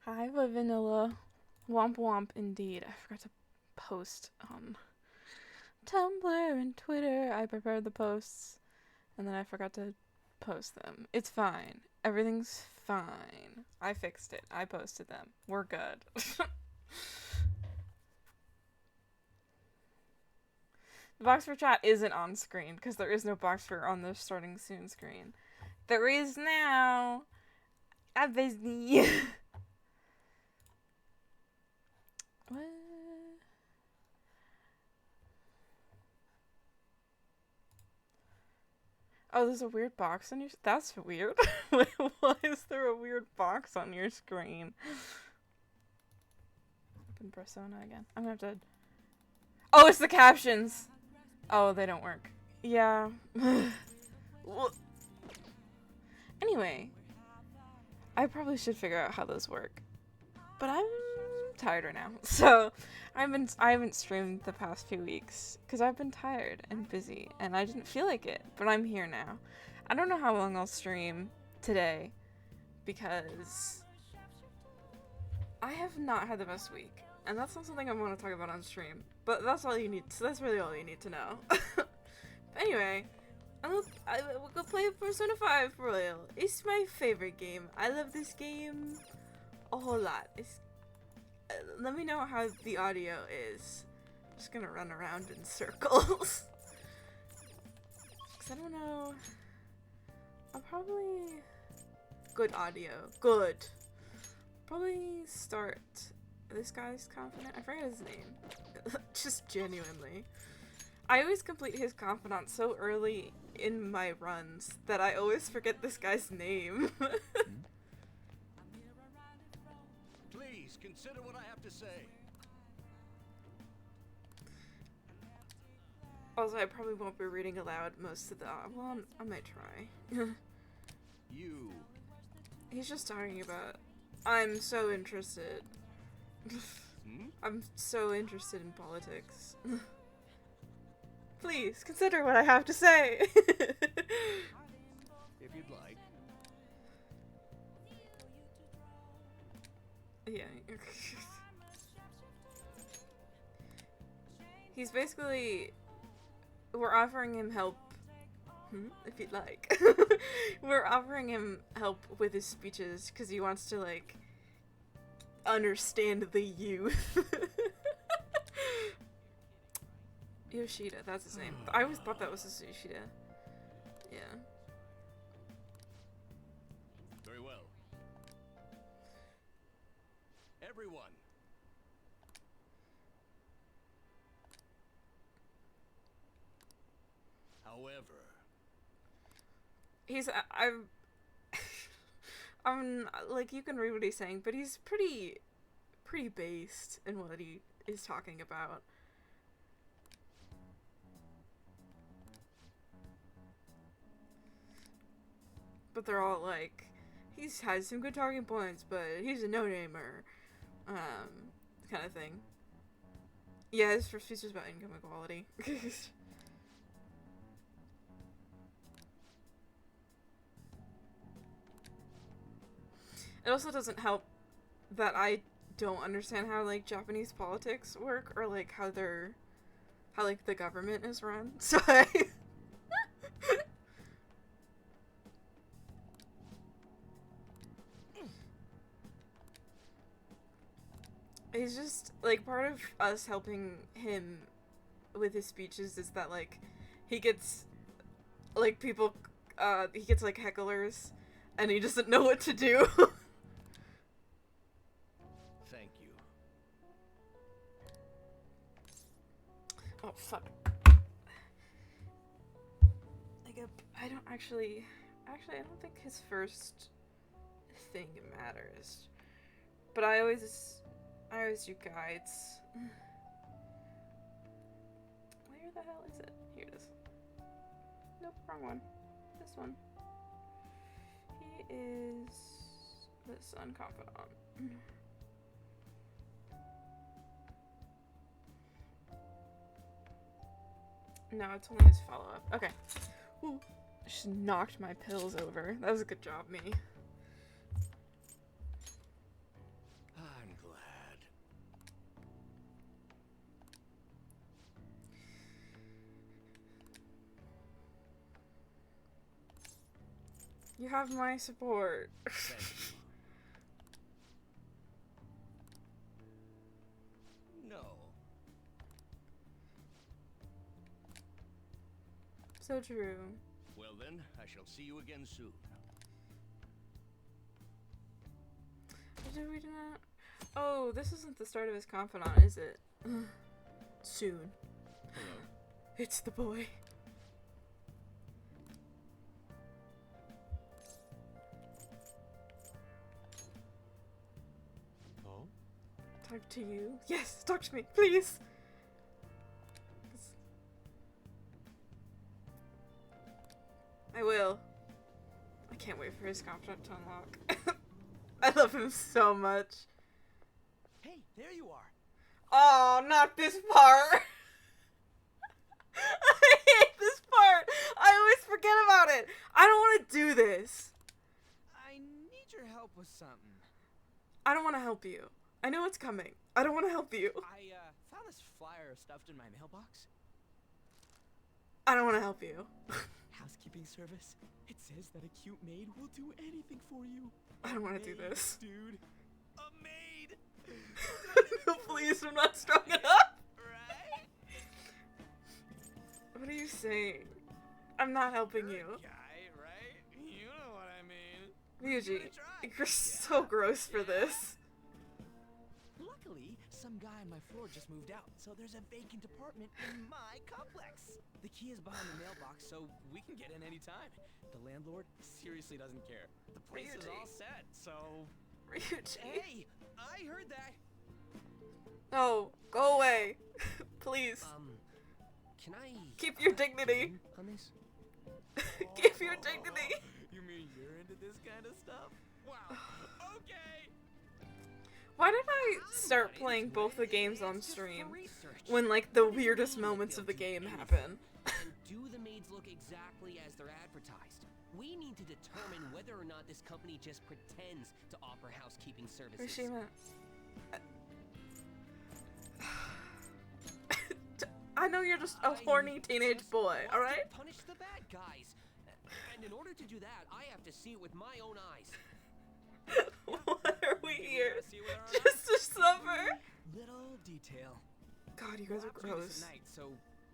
Hi, Vanilla. Womp womp indeed. I forgot to post on Tumblr and Twitter. I prepared the posts and then I forgot to post them. It's fine. Everything's fine. I fixed it. I posted them. We're good. The box for chat isn't on screen because there is no box for on the starting soon screen. There is now. Obviously. What? Oh, there's a weird box on your... That's weird. Why is there a weird box on your screen? Open Persona again. I'm gonna have to... Oh, it's the captions! Oh, they don't work. Yeah. Anyway. I probably should figure out how those work. But I'm tired right now. So, I haven't streamed the past few weeks because I've been tired and busy and I didn't feel like it, but I'm here now. I don't know how long I'll stream today because I have not had the best week, and that's not something I want to talk about on stream, but that's all you need. So that's really all you need to know. But anyway, we'll go play Persona 5 Royal. It's my favorite game. I love this game a whole lot. Let me know how the audio is. I'm just gonna run around in circles. Cause I don't know. I'll probably... Good audio. Good. Probably start... This guy's confidant? I forget his name. Just genuinely. I always complete his confidant so early in my runs that I always forget this guy's name. Please consider what I have to say. Also, I probably won't be reading aloud most of the... Well, I might try. You. He's just talking about... I'm so interested. I'm so interested in politics. Please, consider what I have to say! If you'd like. Yeah. He's basically... We're offering him help. If you'd like. We're offering him help with his speeches because he wants to, like, understand the youth. Yoshida, that's his name. I always thought that was his Yoshida. Yeah. Very well. Everyone. However. He's, I'm, like, you can read what he's saying, but he's pretty based in what he is talking about. But they're all like, he's had some good talking points, but he's a no-namer, kind of thing. Yeah, his first speech was about income equality. It also doesn't help that I don't understand how, like, Japanese politics work, or, like, how like, the government is run, so He's just, like, part of us helping him with his speeches is that, like, he gets, like, people, he gets, like, hecklers, and he doesn't know what to do. Oh, fuck. Like, I don't actually, I don't think his first thing matters. But I always do guides. Where the hell is it? Here it is. Nope, wrong one. This one. He is the Sun Confidant. No, it's only his follow-up. Okay. Ooh. Just knocked my pills over. That was a good job, me. You have my support. Thank you. No. So true. Well then, I shall see you again soon. Did we not? Oh, this isn't the start of his confidant, is it? Soon. Hello. It's the boy. Oh? Talk to you? Yes, talk to me, please. I will. I can't wait for his confidant to unlock. I love him so much. Hey, there you are. Oh, not this part. I hate this part. I always forget about it. I don't want to do this. I need your help with something. I don't want to help you. I know it's coming. I don't want to help you. I found this flyer stuffed in my mailbox. I don't want to help you. Housekeeping service. It says that a cute maid will do anything for you. I don't want to do this. Dude. A maid. No, please, I'm not strong enough. Right? What are you saying? I'm not helping You're you. a guy, right? You know what I mean. Ryuji, Give it a try. you're so gross for this. Luckily, some guy on my floor just moved out, so there's a vacant apartment in my complex. The key is behind the mailbox, so we can get in anytime. The landlord seriously doesn't care. The place is all set, so... Ryuji. Hey, I heard that. No, go away. Please. Can I... Keep your dignity. On this? Keep your dignity. You mean you're into this kind of stuff? Wow. Okay. Why did I start playing both the games on stream when, like, the weirdest moments of the game happen? And do the maids look exactly as they're advertised? We need to determine whether or not this company just pretends to offer housekeeping services. Rishima. I know you're just a horny teenage boy, Want to alright? Punish the bad guys. And in order to do that, I have to see it with my own eyes. Why are we here? gotta see it with our own Just to suffer? Little detail. God, you guys We'll are have to do this gross. at night, so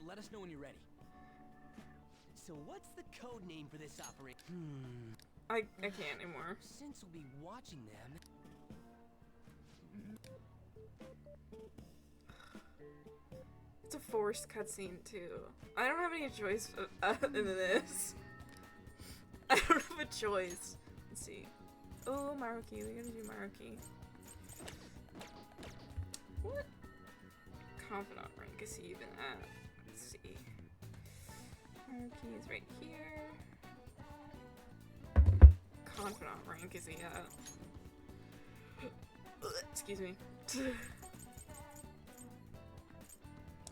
let us know when you're ready. So what's the code name for this operation? I can't anymore. Since we'll be watching them... It's a forced cutscene too. I don't have any choice in this. I don't have a choice. Let's see. Oh, Maruki. We gotta do Maruki. What confidant rank is he even at? Let's see. Maruki is right here. Confidant rank is he at? Excuse me.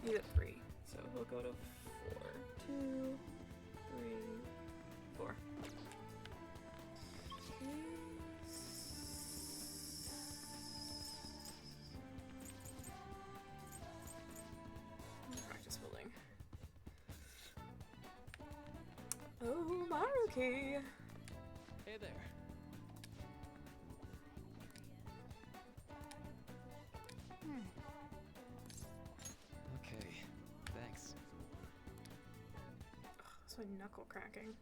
He's at 3, so we'll go to 4. 2, 3, 4. Practice building. Oh, Maruki! Hey there. Okay, thanks. That's my knuckle cracking.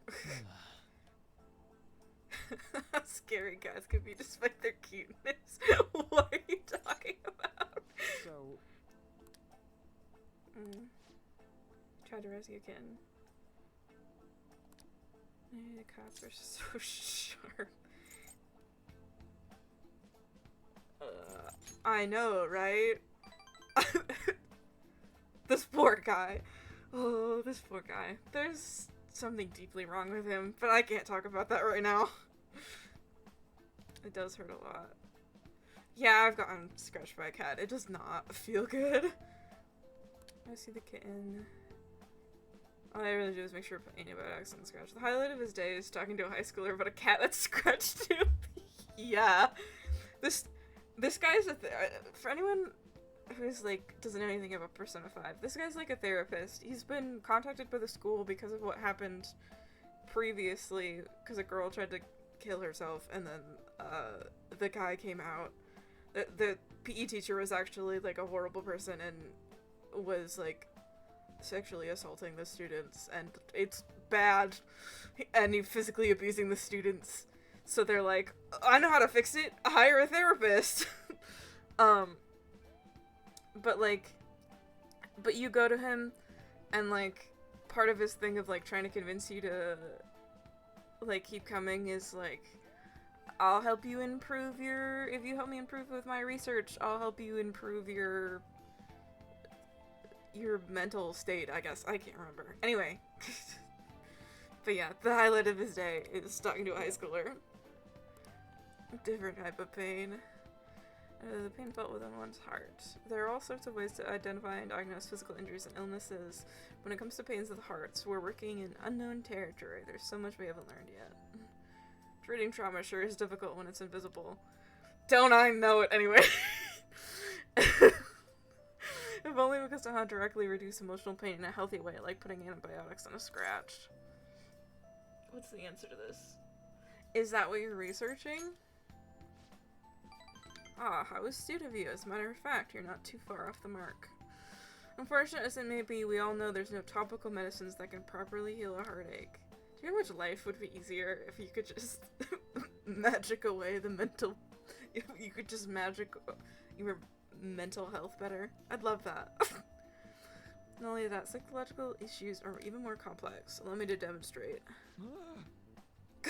How scary guys can be despite their cuteness. What are you talking about? So, Tried to rescue a kitten. The cops are so sharp. I know, right? This poor guy. Oh, this poor guy. There's something deeply wrong with him, but I can't talk about that right now. It does hurt a lot. Yeah, I've gotten scratched by a cat. It does not feel good. I see the kitten. All I really do is make sure to put antibiotics on the scratch. The highlight of his day is talking to a high schooler about a cat that's scratched too. Yeah. This guy's for anyone who's like doesn't know anything about Persona 5, this guy's like a therapist. He's been contacted by the school because of what happened previously, because a girl tried to kill herself, and then the guy came out. The PE teacher was actually like a horrible person and was like sexually assaulting the students, and it's bad, and he physically abusing the students. So they're like, I know how to fix it. Hire a therapist. But you go to him, and like part of his thing of like trying to convince you to like keep coming is like, I'll help you improve if you help me improve with my research, I'll help you improve your mental state, I guess. I can't remember. Anyway. But yeah, the highlight of his day is talking to a high schooler. Different type of pain. The pain felt within one's heart. There are all sorts of ways to identify and diagnose physical injuries and illnesses. When it comes to pains of the heart, we're working in unknown territory. There's so much we haven't learned yet. Treating trauma sure is difficult when it's invisible. Don't I know it anyway? If only because to how directly reduce emotional pain in a healthy way, like putting antibiotics on a scratch. What's the answer to this? Is that what you're researching? Ah, how astute of you. As a matter of fact, you're not too far off the mark. Unfortunate as it may be, we all know there's no topical medicines that can properly heal a heartache. Do you know how much life would be easier if you could just magic away the mental... If you could just magic your mental health better? I'd love that. Not only that, psychological issues are even more complex. Allow me to demonstrate.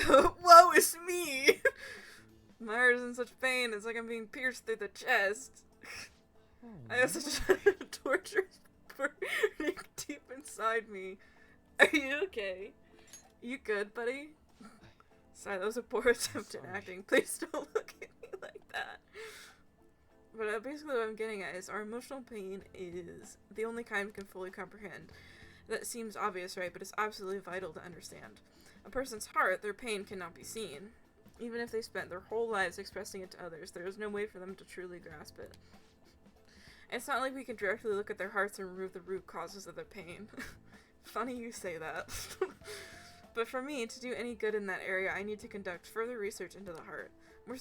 Whoa, it's me! My heart is in such pain, it's like I'm being pierced through the chest. I have such a torture burning deep inside me. Are you okay? You good, buddy? Sorry, that was a poor attempt at acting. Please don't look at me like that. But basically what I'm getting at is our emotional pain is the only kind we can fully comprehend. That seems obvious, right? But it's absolutely vital to understand. A person's heart, their pain cannot be seen. Even if they spent their whole lives expressing it to others, there is no way for them to truly grasp it. It's not like we can directly look at their hearts and remove the root causes of their pain. Funny you say that. But for me, to do any good in that area, I need to conduct further research into the heart. More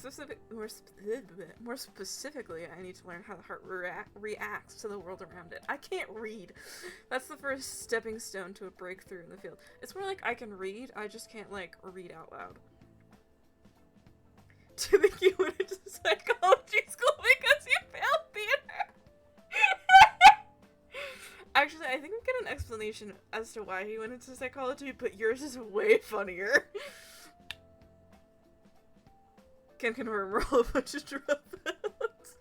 specifically, I need to learn how the heart reacts to the world around it. I can't read. That's the first stepping stone to a breakthrough in the field. It's more like I can read, I just can't, like, read out loud. To think you went into psychology school because you failed theater. Actually, I think we get an explanation as to why he went into psychology, but yours is way funnier. Can confirm, roll a bunch of dropouts.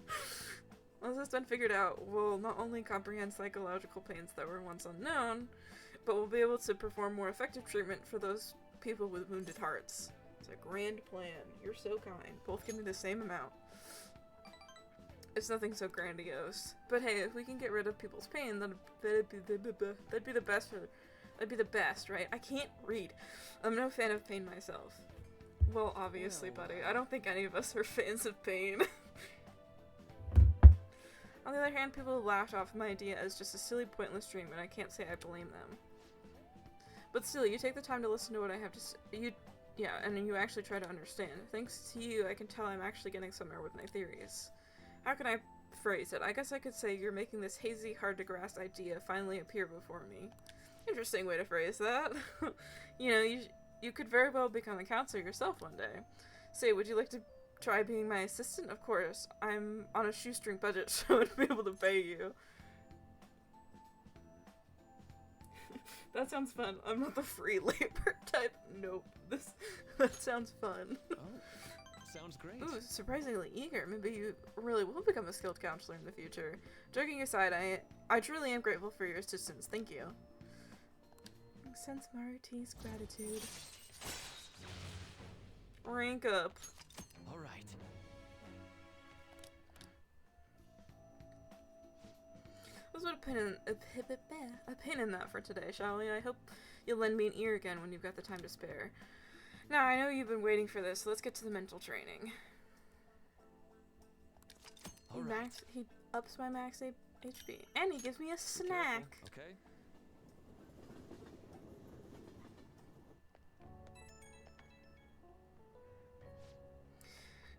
Once it's been figured out, we'll not only comprehend psychological pains that were once unknown, but we'll be able to perform more effective treatment for those people with wounded hearts. It's a grand plan. You're so kind. Both give me the same amount. It's nothing so grandiose. But hey, if we can get rid of people's pain, that'd be the best that'd be the best, right? I can't read. I'm no fan of pain myself. Well, obviously, buddy. I don't think any of us are fans of pain. On the other hand, people laughed off my idea as just a silly, pointless dream, and I can't say I blame them. But still, you take the time to listen to what I have to say. Yeah, and you actually try to understand. Thanks to you, I can tell I'm actually getting somewhere with my theories. How can I phrase it? I guess I could say you're making this hazy, hard-to-grasp idea finally appear before me. Interesting way to phrase that. You know, you could very well become a counselor yourself one day. Say, would you like to try being my assistant? Of course. I'm on a shoestring budget, so I would be able to pay you. That sounds fun. I'm not the free labor type. Nope. That sounds fun. Oh, sounds great. Ooh, surprisingly eager. Maybe you really will become a skilled counselor in the future. Joking aside, I truly am grateful for your assistance. Thank you. Sense Marity's gratitude. Rank up. All right. Let's put a pin in that for today, shall we? I hope you'll lend me an ear again when you've got the time to spare. Now, I know you've been waiting for this, so let's get to the mental training. He ups my max HP, and he gives me a snack. Okay.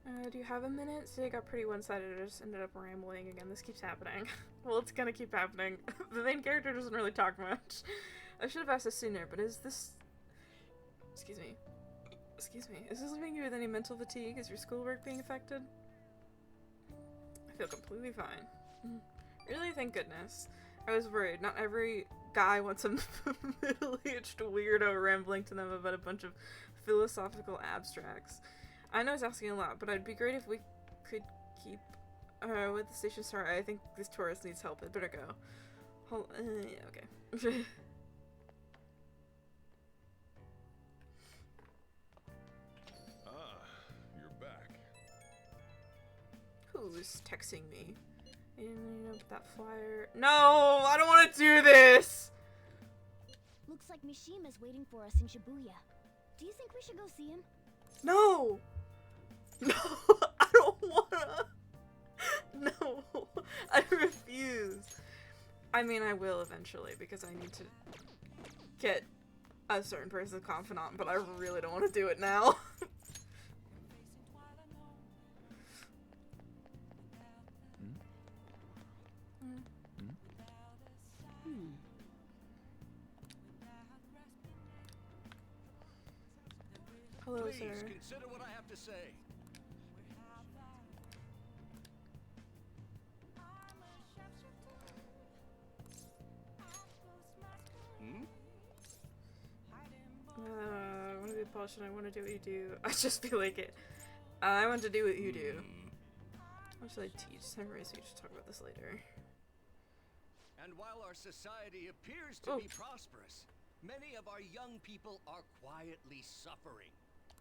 Do you have a minute? Today got pretty one-sided. I just ended up rambling again. This keeps happening. Well, it's gonna keep happening. The main character doesn't really talk much. I should have asked this sooner, but is this... Excuse me. Excuse me. Is this leaving you with any mental fatigue? Is your schoolwork being affected? I feel completely fine. Really, thank goodness. I was worried. Not every guy wants a middle-aged weirdo rambling to them about a bunch of philosophical abstracts. I know it's asking a lot, but it'd be great if we could keep with the station star. I think this tourist needs help. It better go. Hold. Yeah, okay. You're back. Who's texting me? And that flyer. No, I don't want to do this. Looks like Mishima's waiting for us in Shibuya. Do you think we should go see him? No. No, I don't wanna. No, I refuse. I mean, I will eventually because I need to get a certain person's confidant, but I really don't want to do it now. Hello, Please sir. consider what I have to say. I want to be polished and I want to do what you do. I just feel like it. I want to do what you do. What should I teach? Memories, we should talk about this later. And while our society appears to be prosperous, many of our young people are quietly suffering.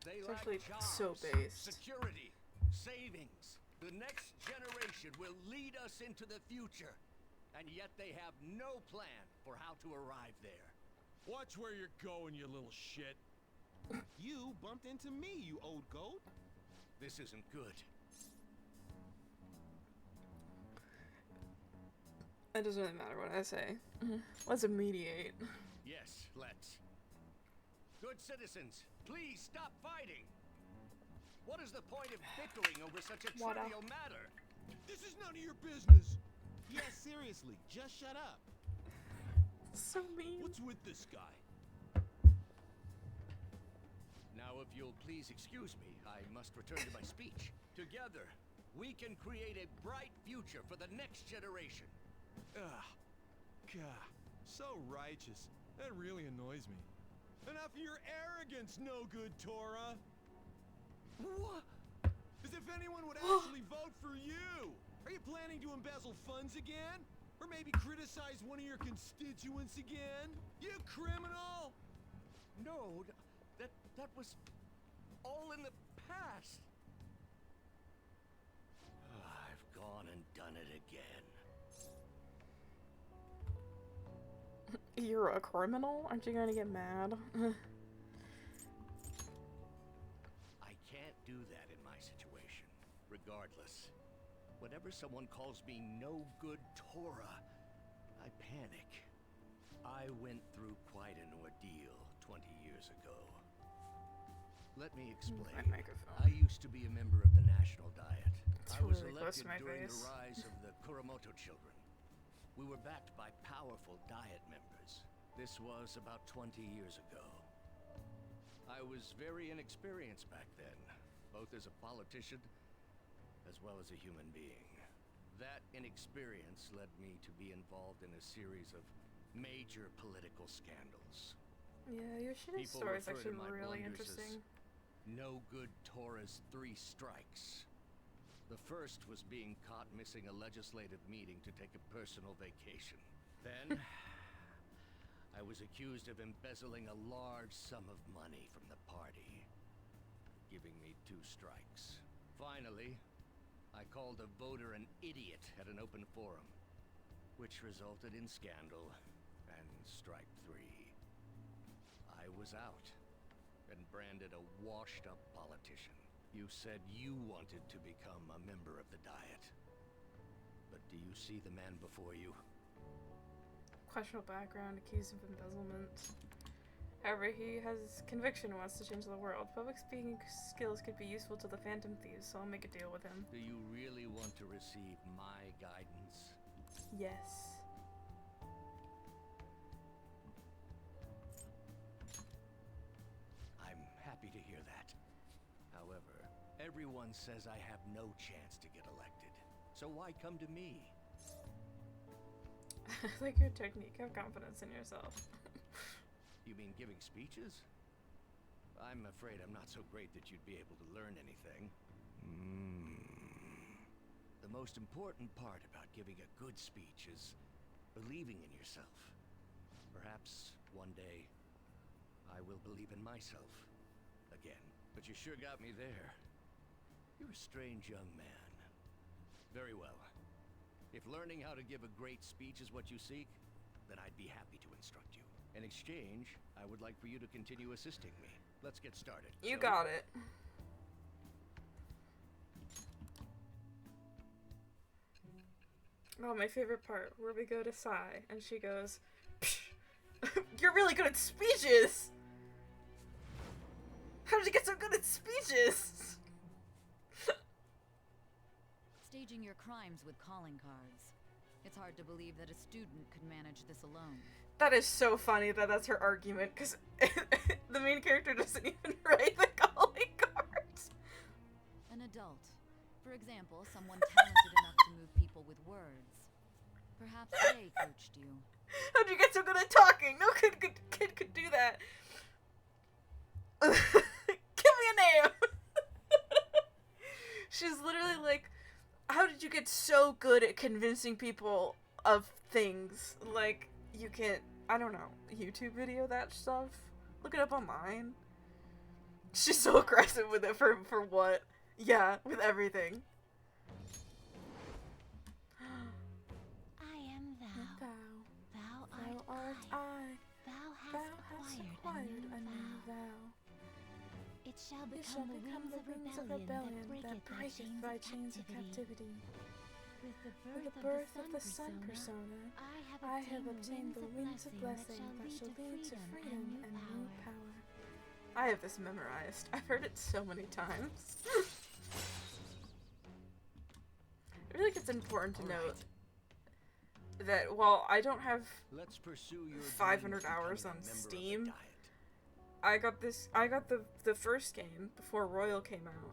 They It's lack actually jobs, so based. security, savings. The next generation will lead us into the future, and yet they have no plan for how to arrive there. Watch where you're going, you little shit. You bumped into me, you old goat. This isn't good. It doesn't really matter what I say. Let's mediate. Yes, let's. Good citizens, please stop fighting. What is the point of bickering over such a What trivial matter? This is none of your business. Yeah, seriously, just shut up. So mean. What's with this guy? Now, if you'll please excuse me, I must return to my speech. Together, we can create a bright future for the next generation. Ugh. God, so righteous. That really annoys me. Enough of your arrogance, no good Torah. What? As if anyone would actually vote for you. Are you planning to embezzle funds again? Or maybe criticize one of your constituents again? You criminal! No, that was all in the past. I've gone and done it again. You're a criminal? Aren't you gonna get mad? I can't do that in my situation. Regardless, whenever someone calls me no good Torah, I panic. I went through quite an ordeal 20 years ago. Let me explain. My microphone. I used to be a member of the National Diet. It's I was really close to elected my during face. the rise of the Kuromoto children. We were backed by powerful Diet members. This was about 20 years ago. I was very inexperienced back then, both as a politician as well as a human being. That inexperience led me to be involved in a series of major political scandals. Yeah, your shitty People story is refer to actually my really blunders as interesting. No good Torah's 3 strikes. The first was being caught missing a legislative meeting to take a personal vacation. Then, I was accused of embezzling a large sum of money from the party, giving me 2 strikes. Finally, I called a voter an idiot at an open forum, which resulted in scandal and strike 3. I was out and branded a washed-up politician. You said you wanted to become a member of the Diet. But do you see the man before you? Questionable background, accused of embezzlement. However, he has conviction and wants to change the world. Public speaking skills could be useful to the Phantom Thieves, so I'll make a deal with him. Do you really want to receive my guidance? Yes. I'm happy to hear that. However, everyone says I have no chance to get elected. So why come to me? I like your technique. Have confidence in yourself. You mean giving speeches? I'm afraid I'm not so great that you'd be able to learn anything. The most important part about giving a good speech is believing in yourself. Perhaps one day I will believe in myself again. But you sure got me there. You're a strange young man. Very well. If learning how to give a great speech is what you seek, then I'd be happy to instruct you. In exchange, I would like for you to continue assisting me. Let's get started. You got it. Oh, my favorite part, where we go to Sai, and she goes, "You're really good at speeches! How did you get so good at speeches?" Staging your crimes with calling cards. It's hard to believe that a student could manage this alone. That is so funny that that's her argument, because the main character doesn't even write the calling cards. An adult. For example, someone talented enough to move people with words. Perhaps they coached you. How'd you get so good at talking? No kid could do that. Give me a name! She's literally like, how did you get so good at convincing people of things? Like, you can't, I don't know, YouTube video that stuff? Look it up online. She's so aggressive with it for what? Yeah, with everything. I am thou. Thou art I. Thou hast acquired a new vow. It shall become the wings of rebellion that breaketh thy chains of captivity. With the birth of the sun persona, I have obtained the wings of blessing that shall lead to freedom and new power. I have this memorized. I've heard it so many times. I feel like it's important to note that while I don't have Let's pursue your 500 hours on Steam, I got the first game before Royal came out,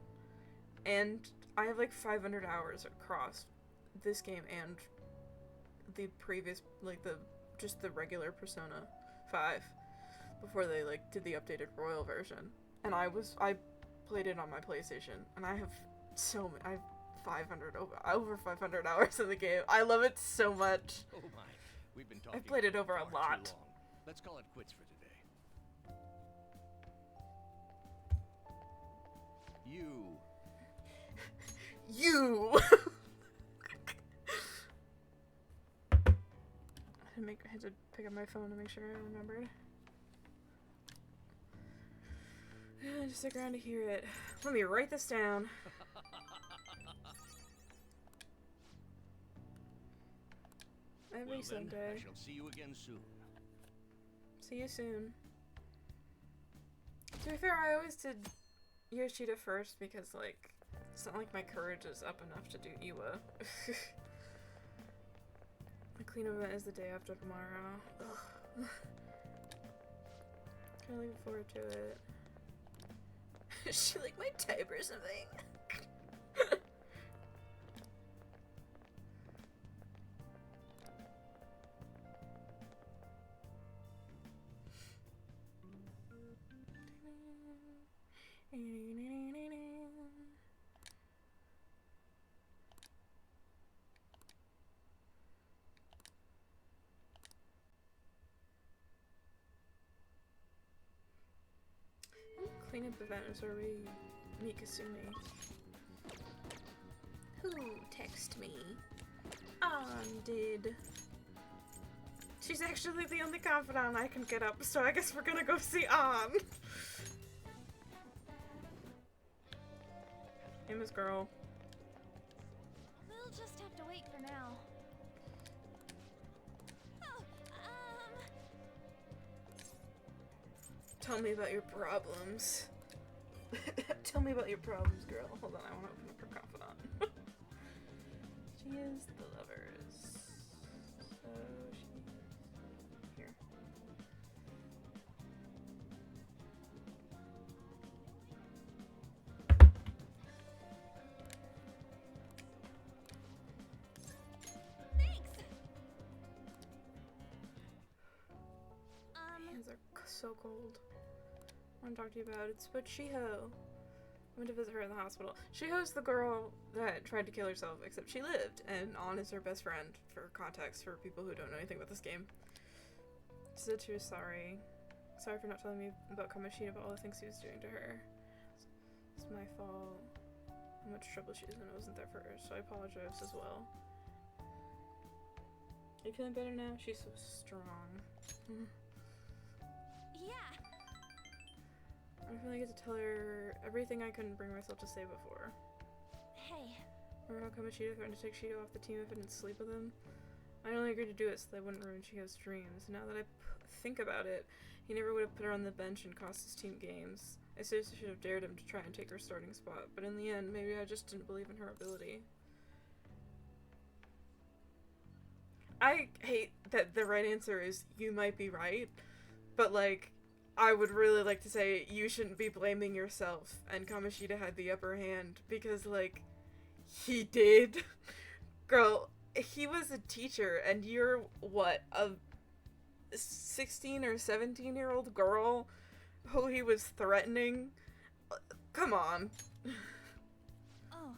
and I have like 500 hours across this game and the previous, like the regular Persona 5 before they like did the updated Royal version. And I played it on my PlayStation, and I have I have 500 over 500 hours in the game. I love it so much. Oh my, we've been talking. I've played it over a far too lot. long. Let's call it quits for today. You. I had to pick up my phone to make sure I remembered. Just stick around to hear it. Let me write this down. Every Well then, Sunday. I shall see you again soon. See you soon. To be fair, I always did Yoshida first because, like, it's not like my courage is up enough to do Iwa. The cleanup event is the day after tomorrow. Ugh. Kinda looking forward to it. Is she like my type or something? Cleanup event is where we meet Kasumi. Who texted me? Did. She's actually the only confidant I can get up, so I guess we're gonna go see An. Hey, Miss Girl. We'll just have to wait for now. Oh, Tell me about your problems. Tell me about your problems, girl. Hold on, I want to open up her confidant. She is the lovers. So she's here. Thanks. My hands are so cold. I want to talk to you about it's about Shiho. I went to visit her in the hospital. Shiho's the girl that tried to kill herself, except she lived, and An is her best friend, for context, for people who don't know anything about this game. She said she was sorry. Sorry for not telling me about Kamoshida, about all the things he was doing to her. It's my fault. How much trouble she was in, I wasn't there for her, so I apologize as well. Are you feeling better now? She's so strong. Yeah. I finally get to tell her everything I couldn't bring myself to say before. Hey. Remember how Kamoshida threatened to take Shido off the team if I didn't sleep with him? I only agreed to do it so they wouldn't ruin Shido's dreams. Now that I think about it, he never would have put her on the bench and cost his team games. I seriously should have dared him to try and take her starting spot, but in the end, maybe I just didn't believe in her ability. I hate that the right answer is you might be right, but like, I would really like to say you shouldn't be blaming yourself and Kamoshida had the upper hand because like, he did. Girl, he was a teacher and you're what, a 16 or 17-year-old girl who he was threatening? Come on. Oh.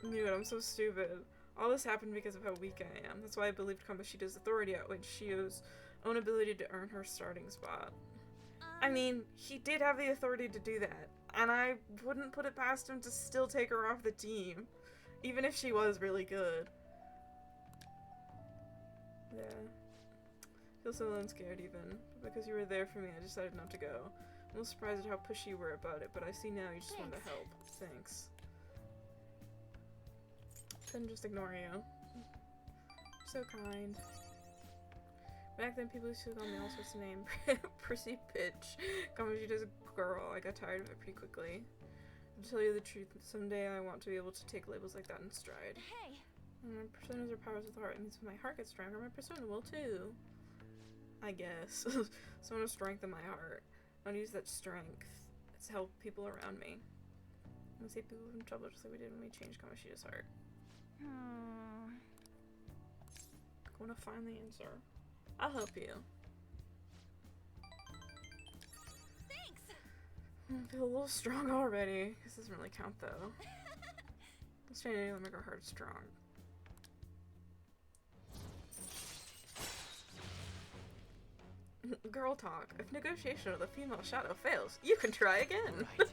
Dude, I'm so stupid. All this happened because of how weak I am. That's why I believed Kamoshida's authority outweighed Shio's own ability to earn her starting spot. I mean, he did have the authority to do that, and I wouldn't put it past him to still take her off the team, even if she was really good. Yeah. Feel so alone, scared even. But because you were there for me, I decided not to go. I'm a little surprised at how pushy you were about it, but I see now you just wanted to help. Thanks. Couldn't just ignore you. So kind. Back then, people used to call me all sorts of names. Prissy bitch. Kamoshida's a girl. I got tired of it pretty quickly. To tell you the truth, someday I want to be able to take labels like that in stride. Hey. When my personas are powers of the heart, it means if my heart gets stronger, my persona will too. I guess. So I want to strengthen my heart. I want to use that strength to help people around me. I want to save people from trouble just like we did when we changed Kamoshida's heart. I want to find the answer. I'll help you. Thanks. I feel a little strong already. This doesn't really count though. Let's try to make our heart strong. Girl talk. If negotiation with a female shadow fails, you can try again. Right.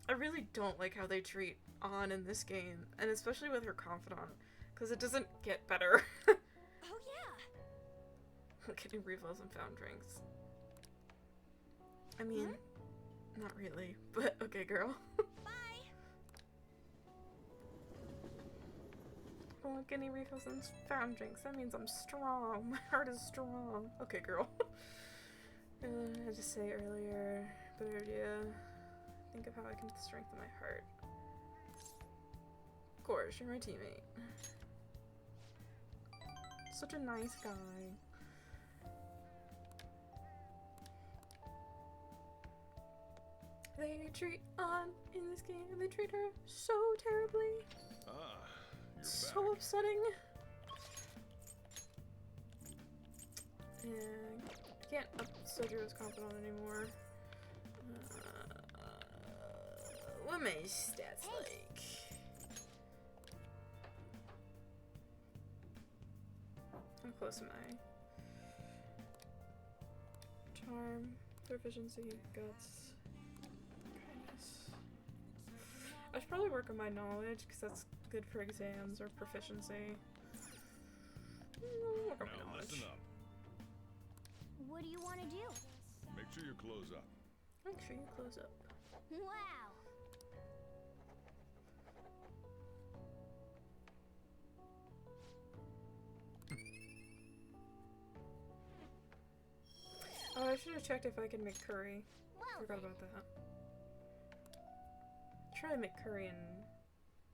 I really don't like how they treat An in this game, and especially with her confidant, because it doesn't get better. Oh yeah. Getting refills and found drinks. I mean, not really, but okay, girl. Bye. I don't like any refills and found drinks. That means I'm strong. My heart is strong. Okay, girl. I had to say earlier, better idea. Think of how I can strengthen my heart. Of course, you're my teammate. Such a nice guy. They treat An in this game, and they treat her so terribly. Ah, you're So back. upsetting. And can't up Sojiro's confidant anymore. What are my stats like? How close am I? Charm, proficiency, guts, kindness. I should probably work on my knowledge because that's good for exams or proficiency. Work on my Now knowledge. listen up. What do you want to do? Make sure you close up. Make sure you close up. Wow. Oh, I should should have checked if I could make curry. Well, Forgot about that. Try to make curry and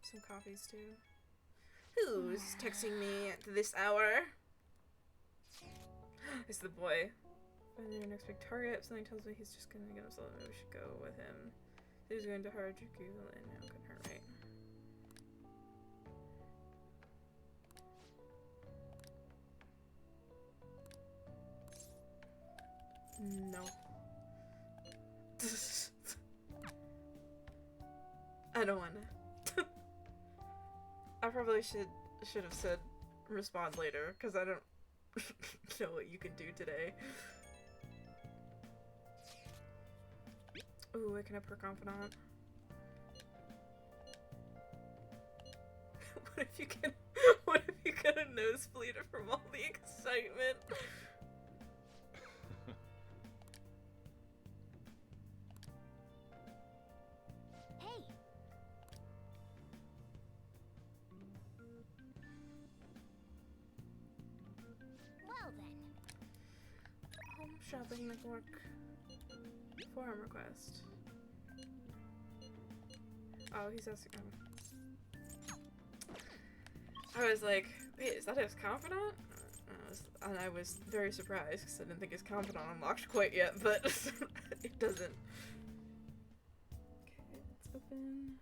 some coffees too. Who's texting me at this hour? It's the boy. Find your next big target. If something tells me he's just gonna get himself, maybe we should go with him. He's going to Harajuku and now couldn't hurt, right? No. I don't wanna. I probably should have said respond later, because I don't know what you can do today. Ooh, I can up her confidant. What if you get a nosebleed from all the excitement? hey, well then. Home shopping network. Forum request. Oh, he's asking. I was like, wait, is that his confidant? And I was very surprised because I didn't think his confidant unlocked quite yet, but it doesn't. Okay, let's open.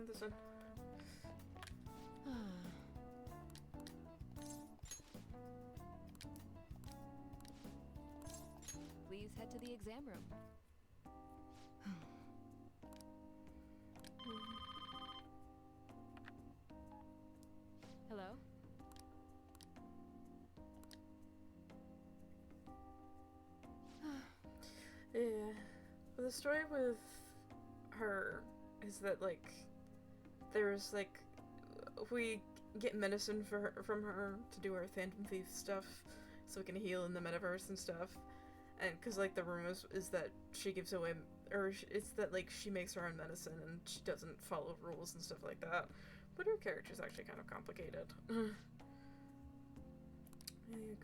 This one. Please head to the exam room. Hello? Yeah. But the story with her is that, like, there's, like, we get medicine from her to do our Phantom Thief stuff so we can heal in the metaverse and stuff. And because, like, the rumor is that she gives away, or it's that, like, she makes her own medicine and she doesn't follow rules and stuff like that. But her character's actually kind of complicated. Hey,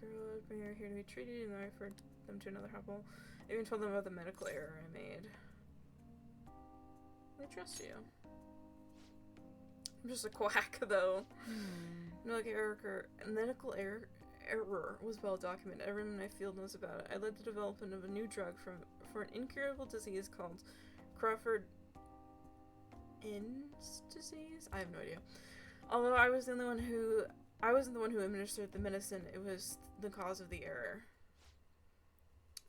girl, bring her here to be treated, and then I referred them to another couple. I even told them about the medical error I made. They trust you. I'm just a quack, though. Medical error was well documented. Everyone in my field knows about it. I led the development of a new drug for an incurable disease called Crawford-Inn's disease? I have no idea. Although I wasn't the one who administered the medicine, it was the cause of the error.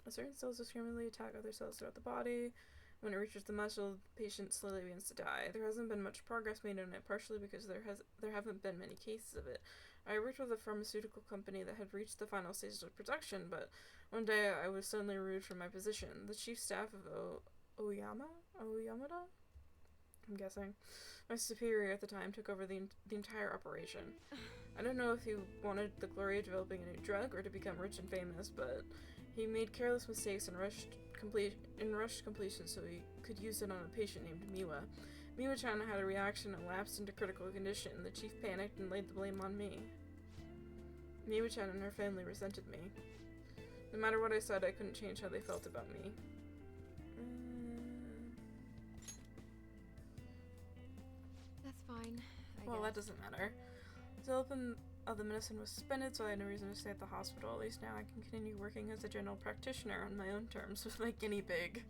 Certain cells discriminately attack other cells throughout the body. When it reaches the muscle, the patient slowly begins to die. There hasn't been much progress made on it, partially because there haven't been many cases of it. I worked with a pharmaceutical company that had reached the final stages of production, but one day I was suddenly removed from my position. The chief staff of Oyamada? I'm guessing. My superior at the time took over the entire operation. I don't know if he wanted the glory of developing a new drug or to become rich and famous, but he made careless mistakes and rushed completion so he could use it on a patient named Miwa. Miwa-chan had a reaction and lapsed into critical condition. The chief panicked and laid the blame on me. Miwa-chan and her family resented me. No matter what I said, I couldn't change how they felt about me. That's fine. Well, that doesn't matter. The development of the medicine was suspended, so I had no reason to stay at the hospital. At least now I can continue working as a general practitioner on my own terms with my guinea pig.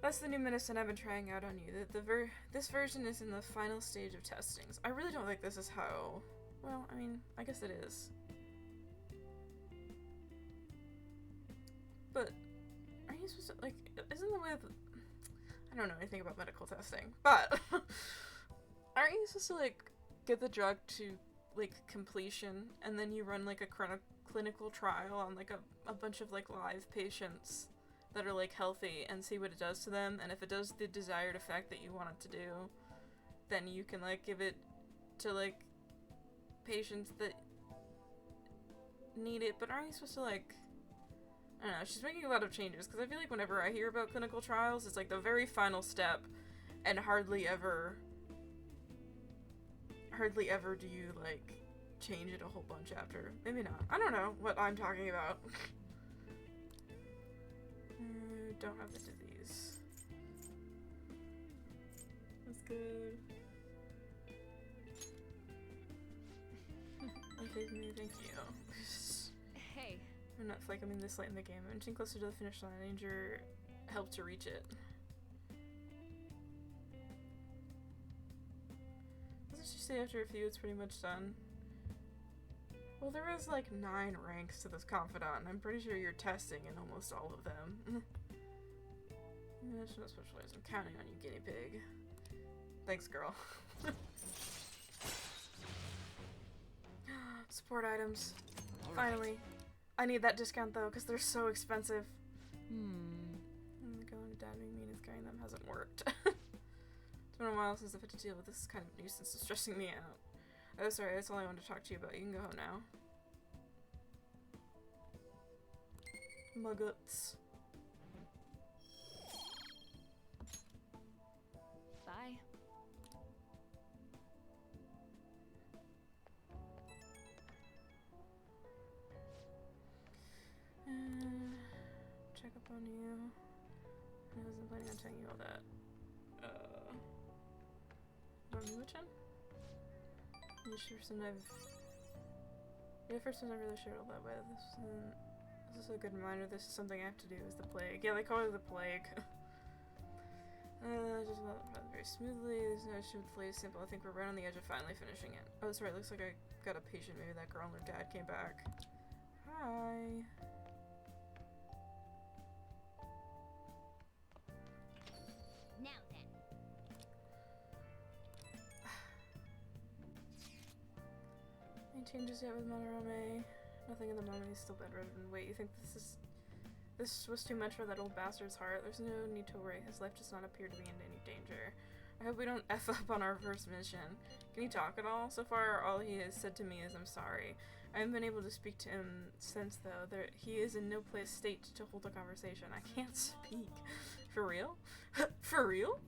That's the new medicine I've been trying out on you. This version is in the final stage of testings. I really don't think this is how... Well, I mean, I guess it is. But, are you supposed to, like, isn't the way that... I don't know anything about medical testing, but... aren't you supposed to, like, get the drug to, like, completion, and then you run, like, a clinical trial on, like, a bunch of, like, live patients that are, like, healthy and see what it does to them, and if it does the desired effect that you want it to do, then you can, like, give it to, like, patients that need it, but aren't you supposed to, like, I don't know, she's making a lot of changes, because I feel like whenever I hear about clinical trials, it's like the very final step, and hardly ever do you, like, change it a whole bunch after. Maybe not. I don't know what I'm talking about. Don't have the disease. That's good. Okay, thank you. Hey. I'm not flaking this late in the game. I'm inching closer to the finish line. I need your help to reach it. Doesn't she say after a few it's pretty much done? Well, there is like 9 ranks to this confidant, and I'm pretty sure you're testing in almost all of them. Yeah, she's not specialized. I'm counting on you, guinea pig. Thanks, girl. Support items. Finally. I need that discount though, because they're so expensive. Going to dad being mean is carrying them hasn't worked. It's been a while since I've had to deal with this kind of nuisance. It's stressing me out. Oh, sorry, that's all I wanted to talk to you about. You can go home now. Muggets. Bye. Check up on you. I wasn't planning on telling you all that. Don't you which one? You sure first time I really shared all that way. This is a good reminder. This is something I have to do. Is the plague? Yeah, they call it the plague. Just went very smoothly. There's no issue with the latest sample. I think we're right on the edge of finally finishing it. Oh, sorry. Looks like I got a patient. Maybe that girl and her dad came back. Hi. Now then. Any changes yet with Monorame? Nothing at the moment. He's still bedridden. Wait, you think this was too much for that old bastard's heart? There's no need to worry. His life does not appear to be in any danger. I hope we don't F up on our first mission. Can you talk at all? So far, all he has said to me is, I'm sorry. I haven't been able to speak to him since, though. He is in no place state to hold a conversation. I can't speak. For real? For real?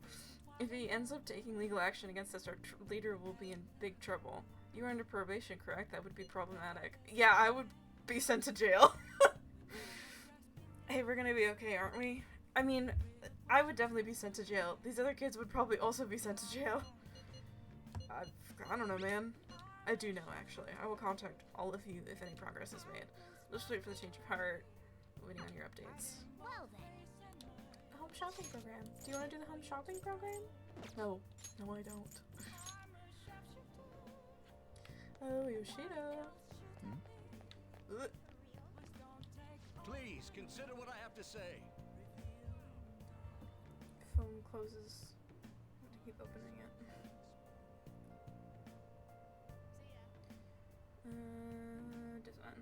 If he ends up taking legal action against us, our leader will be in big trouble. You are under probation, correct? That would be problematic. Yeah, I would be sent to jail. Hey, we're gonna be okay, aren't we? I mean, I would definitely be sent to jail. These other kids would probably also be sent to jail. I don't know, man. I do know, actually. I will contact all of you if any progress is made. Let's wait for the change of heart. Waiting on your updates. Well then. The home shopping program. Do you want to do the home shopping program? No. No, I don't. Oh, Yoshida. Ugh. Please consider what I have to say. Phone closes. I have to keep opening it. This one.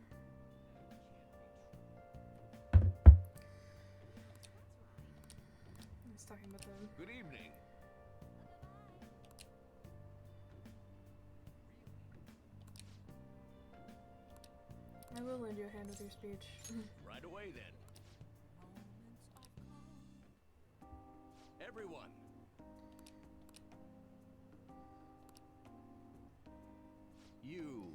I was talking about them. Good evening. I will lend you a hand with your speech. Right away then. Everyone. You.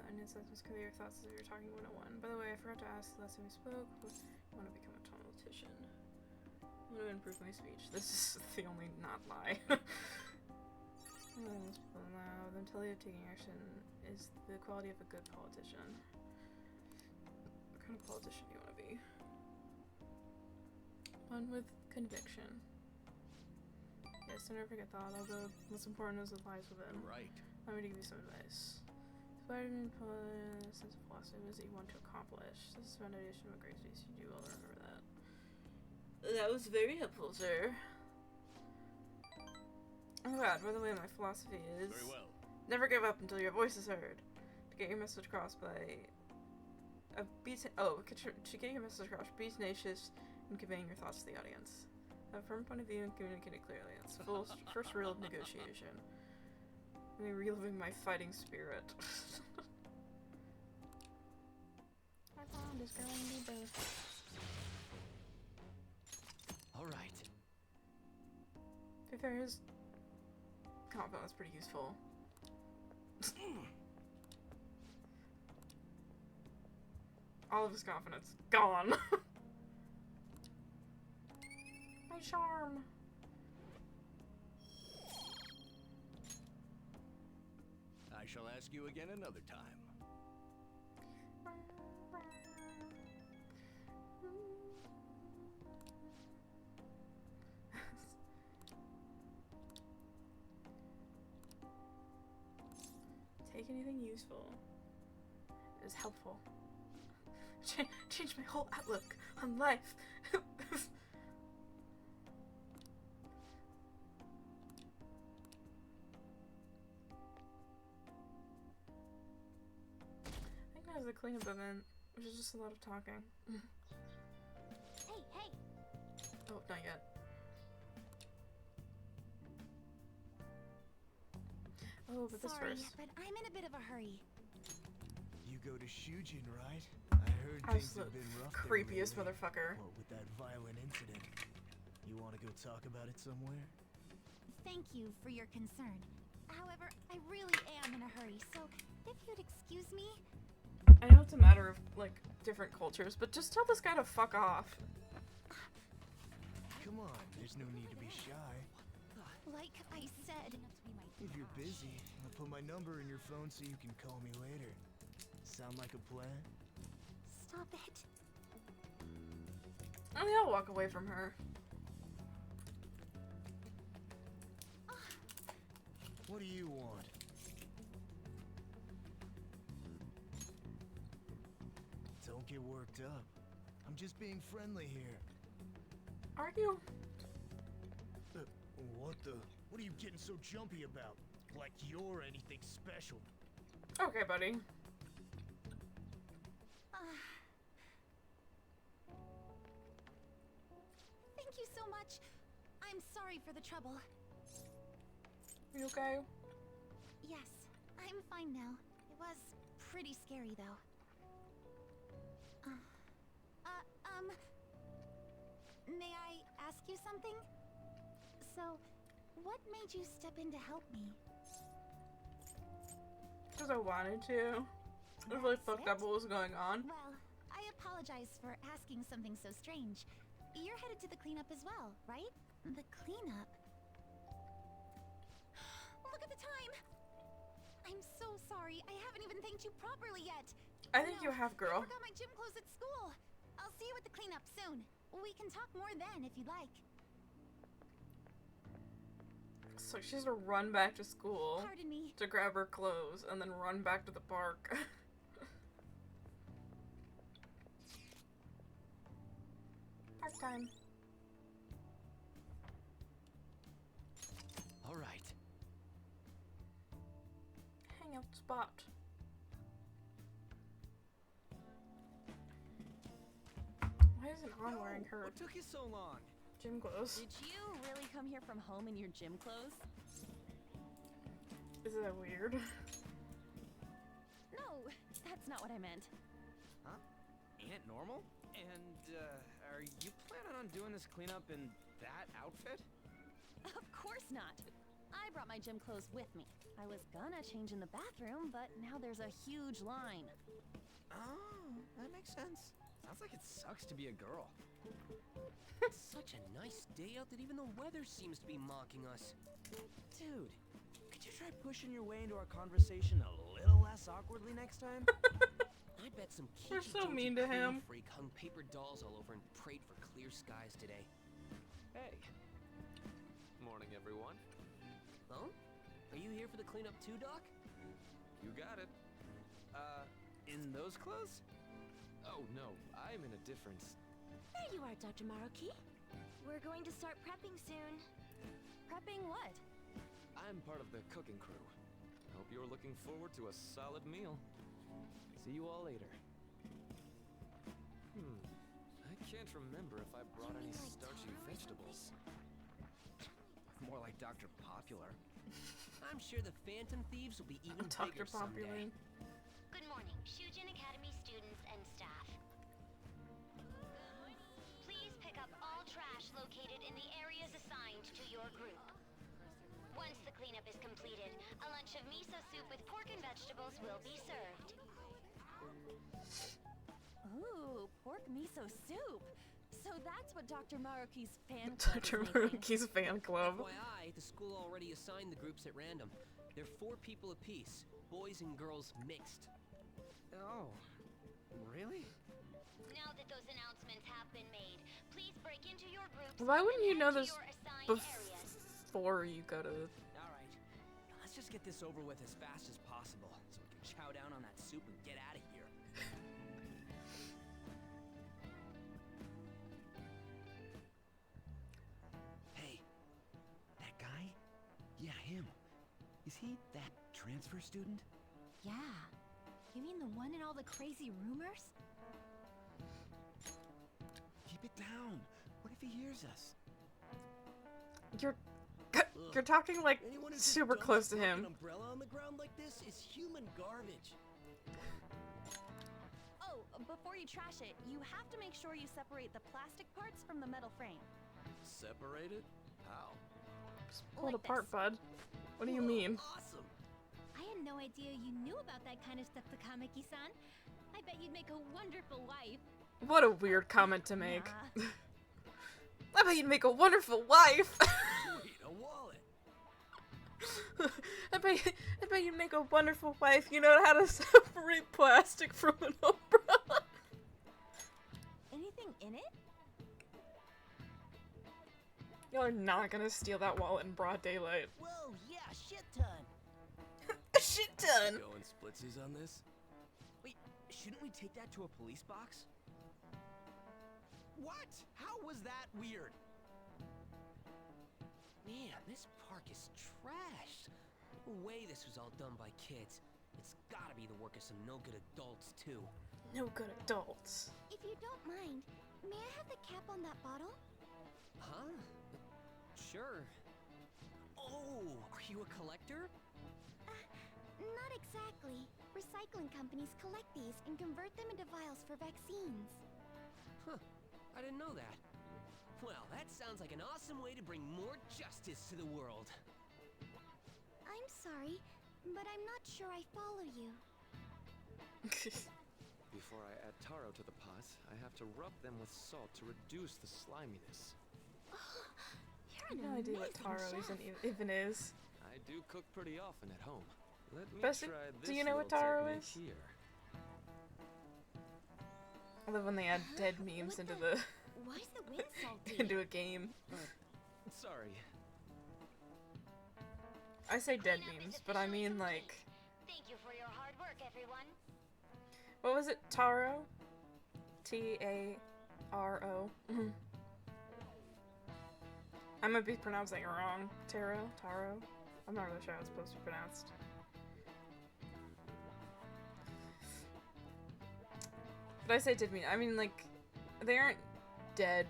I need to clear your thoughts as you're talking 101. By the way, I forgot to ask the last time we spoke. I want to become a politician. I want to improve my speech. This is the only not lie. Most people now, the mentality of taking action is the quality of a good politician. What kind of politician do you want to be? One with conviction. Yes, don't ever forget that, although what's important is what lies within. Right. Let me give you some advice. Spider-Man sense of philosophy is that you want to accomplish. This is the foundation of a great space you do. I'll remember that. That was very helpful, sir. Oh god, by the way, my philosophy is... Very well. Never give up until your voice is heard. To get your message across to get your message across, be tenacious in conveying your thoughts to the audience. Have a firm point of view and communicate it clearly. That's the first rule of negotiation. I'm reliving my fighting spirit. Pond is going deeper. All right. To be fair, his compound is pretty useful. All of his confidence gone. My charm. I shall ask you again another time. Take anything useful. It is helpful. Change my whole outlook on life. I think that was the cleanup event, which is just a lot of talking. Hey, hey! Oh, not yet. Oh, but this Sorry, first. but I'm in a bit of a hurry. You go to Shujin, right? I heard I was things the have been rough there creepiest lately. motherfucker. What with that violent incident? You want to go talk about it somewhere? Thank you for your concern. However, I really am in a hurry, so if you'd excuse me... I know it's a matter of, like, different cultures, but just tell this guy to fuck off. Come on, there's no need to be shy. Like I said... If you're busy, I'll put my number in your phone so you can call me later. Sound like a plan? Stop it. I mean, I'll walk away from her. What do you want? Don't get worked up. I'm just being friendly here. Are you? What the? What are you getting so jumpy about? Like you're anything special. Okay, buddy. Thank you so much. I'm sorry for the trouble. You okay? Yes, I'm fine now. It was pretty scary, though. May I ask you something? So, what made you step in to help me? Because I wanted to. I was really fucked up what was going on. Well, I apologize for asking something so strange. You're headed to the cleanup as well, right? The cleanup? Look at the time! I'm so sorry. I haven't even thanked you properly yet. I think you have, girl. I forgot my gym clothes at school. I'll see you at the cleanup soon. We can talk more then if you'd like. So she has to run back to school Pardon me. to grab her clothes and then run back to the park. Park time. All right. Hangout spot. Why isn't Han wearing her What took you so long? gym clothes? Did you really come here from home in your gym clothes? Is that weird? No, that's not what I meant. Huh? Ain't it normal? And, are you planning on doing this cleanup in that outfit? Of course not. I brought my gym clothes with me. I was gonna change in the bathroom, but now there's a huge line. Oh, that makes sense. Sounds like it sucks to be a girl. It's such a nice day out that even the weather seems to be mocking us. Dude, could you try pushing your way into our conversation a little less awkwardly next time? I bet some You're kinky so mean Jonesy to clean him. freak hung paper dolls all over and prayed for clear skies today. Hey. Morning, everyone. Oh? Are you here for the cleanup too, Doc? You got it. In those clothes? Oh, no. I'm in a different... There you are, Dr. Maruki. We're going to start prepping soon. Prepping what? I'm part of the cooking crew. Hope you're looking forward to a solid meal. See you all later. I can't remember if I brought any starchy vegetables. More like Dr. Popular. I'm sure the Phantom Thieves will be even Dr. bigger someday. Popular. Good morning, Shujin Academy students and staff. located in the areas assigned to your group. Once the cleanup is completed, a lunch of miso soup with pork and vegetables will be served. Ooh, pork miso soup. So that's what Dr. Maruki's fan club is Dr. making. Maruki's fan club. FYI, the school already assigned the groups at random. They're 4 people apiece, boys and girls mixed. Oh, really? Now that those announcements have been made, please break into your groups. Why wouldn't you and know head to this your assigned areas. before you go to the... Alright, let's just get this over with as fast as possible so we can chow down on that soup and get out of here. Hey, that guy? Yeah, him. Is he that transfer student? Yeah. You mean the one in all the crazy rumors? Keep it down. What if he hears us? You're talking like Anyone who just super dumps close to a him. fucking umbrella on the ground like this is human garbage. Oh, before you trash it, you have to make sure you separate the plastic parts from the metal frame. Separate it? How? Pull it Like apart, this. bud. What do you Whoa, mean? Awesome. I had no idea you knew about that kind of stuff, Takamaki-san. I bet you'd make a wonderful wife. What a weird comment to make. Nah. I bet you'd make a wonderful wife. Wait, a wallet. I bet you'd make a wonderful wife. You know how to separate plastic from an umbrella. Anything in it? Y'all are not gonna steal that wallet in broad daylight. Whoa, yeah, shit ton. A shit ton. Going splitsies on this? Wait, shouldn't we take that to a police box? What? How was that weird? Man, this park is trashed. No way this was all done by kids. It's gotta be the work of some no-good adults, too. No good adults. If you don't mind, may I have the cap on that bottle? Huh? Sure. Oh, are you a collector? Not exactly. Recycling companies collect these and convert them into vials for vaccines. Huh. I didn't know that. Well, that sounds like an awesome way to bring more justice to the world. I'm sorry, but I'm not sure I follow you. Before I add taro to the pots, I have to rub them with salt to reduce the sliminess. You're I an have no idea what amazing taro chef. even is. I do cook pretty often at home. Let me Bessie, try this do you know what little taro technique is? here. I love when they add dead memes into the Why's the wind salty? into a game. Sorry. I say dead Cleanup is memes, but I officially mean like, complete. Thank you for your hard work, everyone. what was it? Taro? T-A-R-O. I might be pronouncing it wrong. Taro? I'm not really sure how it's supposed to be pronounced. But I say dead meme. I mean, like, they aren't dead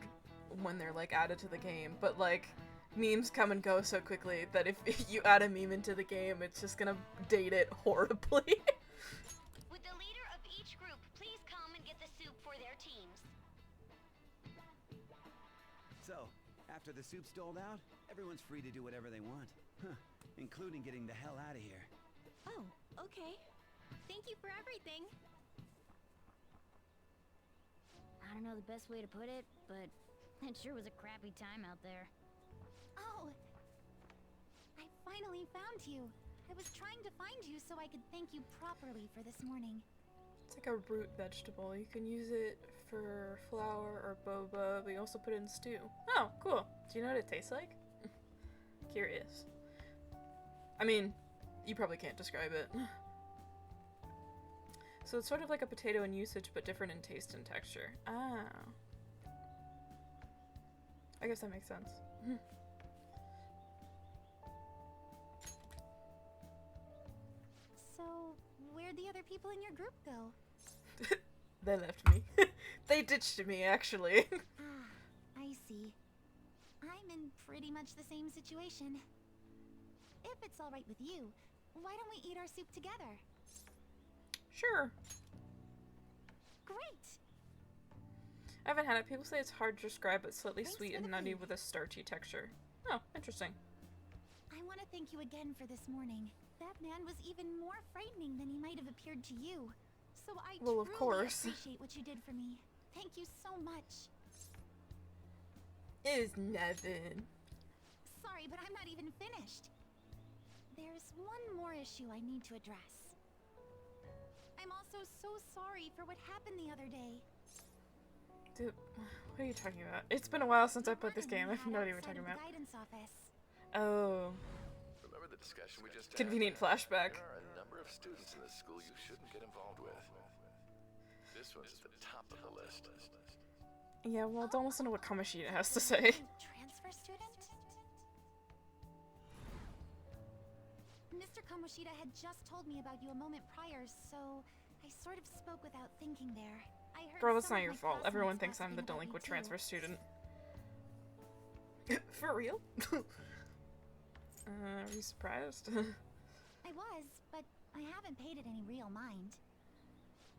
when they're, like, added to the game, but, like, memes come and go so quickly that if you add a meme into the game, it's just gonna date it horribly. Would the leader of each group please come and get the soup for their teams? So, after the soup's doled out, everyone's free to do whatever they want. Huh. Including getting the hell out of here. Oh, okay. Thank you for everything. I don't know the best way to put it, but it sure was a crappy time out there. Oh! I finally found you. I was trying to find you so I could thank you properly for this morning. It's like a root vegetable. You can use it for flour or boba, but you also put it in stew. Oh, cool. Do you know what it tastes like? Curious. I mean, you probably can't describe it. So it's sort of like a potato in usage, but different in taste and texture. Ah. I guess that makes sense. So, where'd the other people in your group go? They left me. They ditched me, actually. I see. I'm in pretty much the same situation. If it's alright with you, why don't we eat our soup together? Sure. Great! I haven't had it. People say it's hard to describe, but slightly Thanks sweet for and the nutty food. with a starchy texture. Oh, interesting. I want to thank you again for this morning. That man was even more frightening than he might have appeared to you. So I Well, of truly course. appreciate what you did for me. Thank you so much. It is nothing. Sorry, but I'm not even finished. There's one more issue I need to address. I'm also so sorry for what happened the other day. Dude, what are you talking about? It's been a while since I The played this run-in game. we I have had no idea what outside you're talking of the about. guidance office. Oh. Remember the discussion we just had? Convenient flashback. There are a number of students in this school you shouldn't get involved with. This one's at the top of the list. Yeah, well, don't listen to what Kamoshida has to say. Transfer student? Mr. Kamoshida had just told me about you a moment prior, so I sort of spoke without thinking there. I heard Girl, that's some not of your my fault. Everyone classmates thinks I'm the gossiping about you, delinquent too. transfer student. For real? Are you surprised? I was, but I haven't paid it any real mind.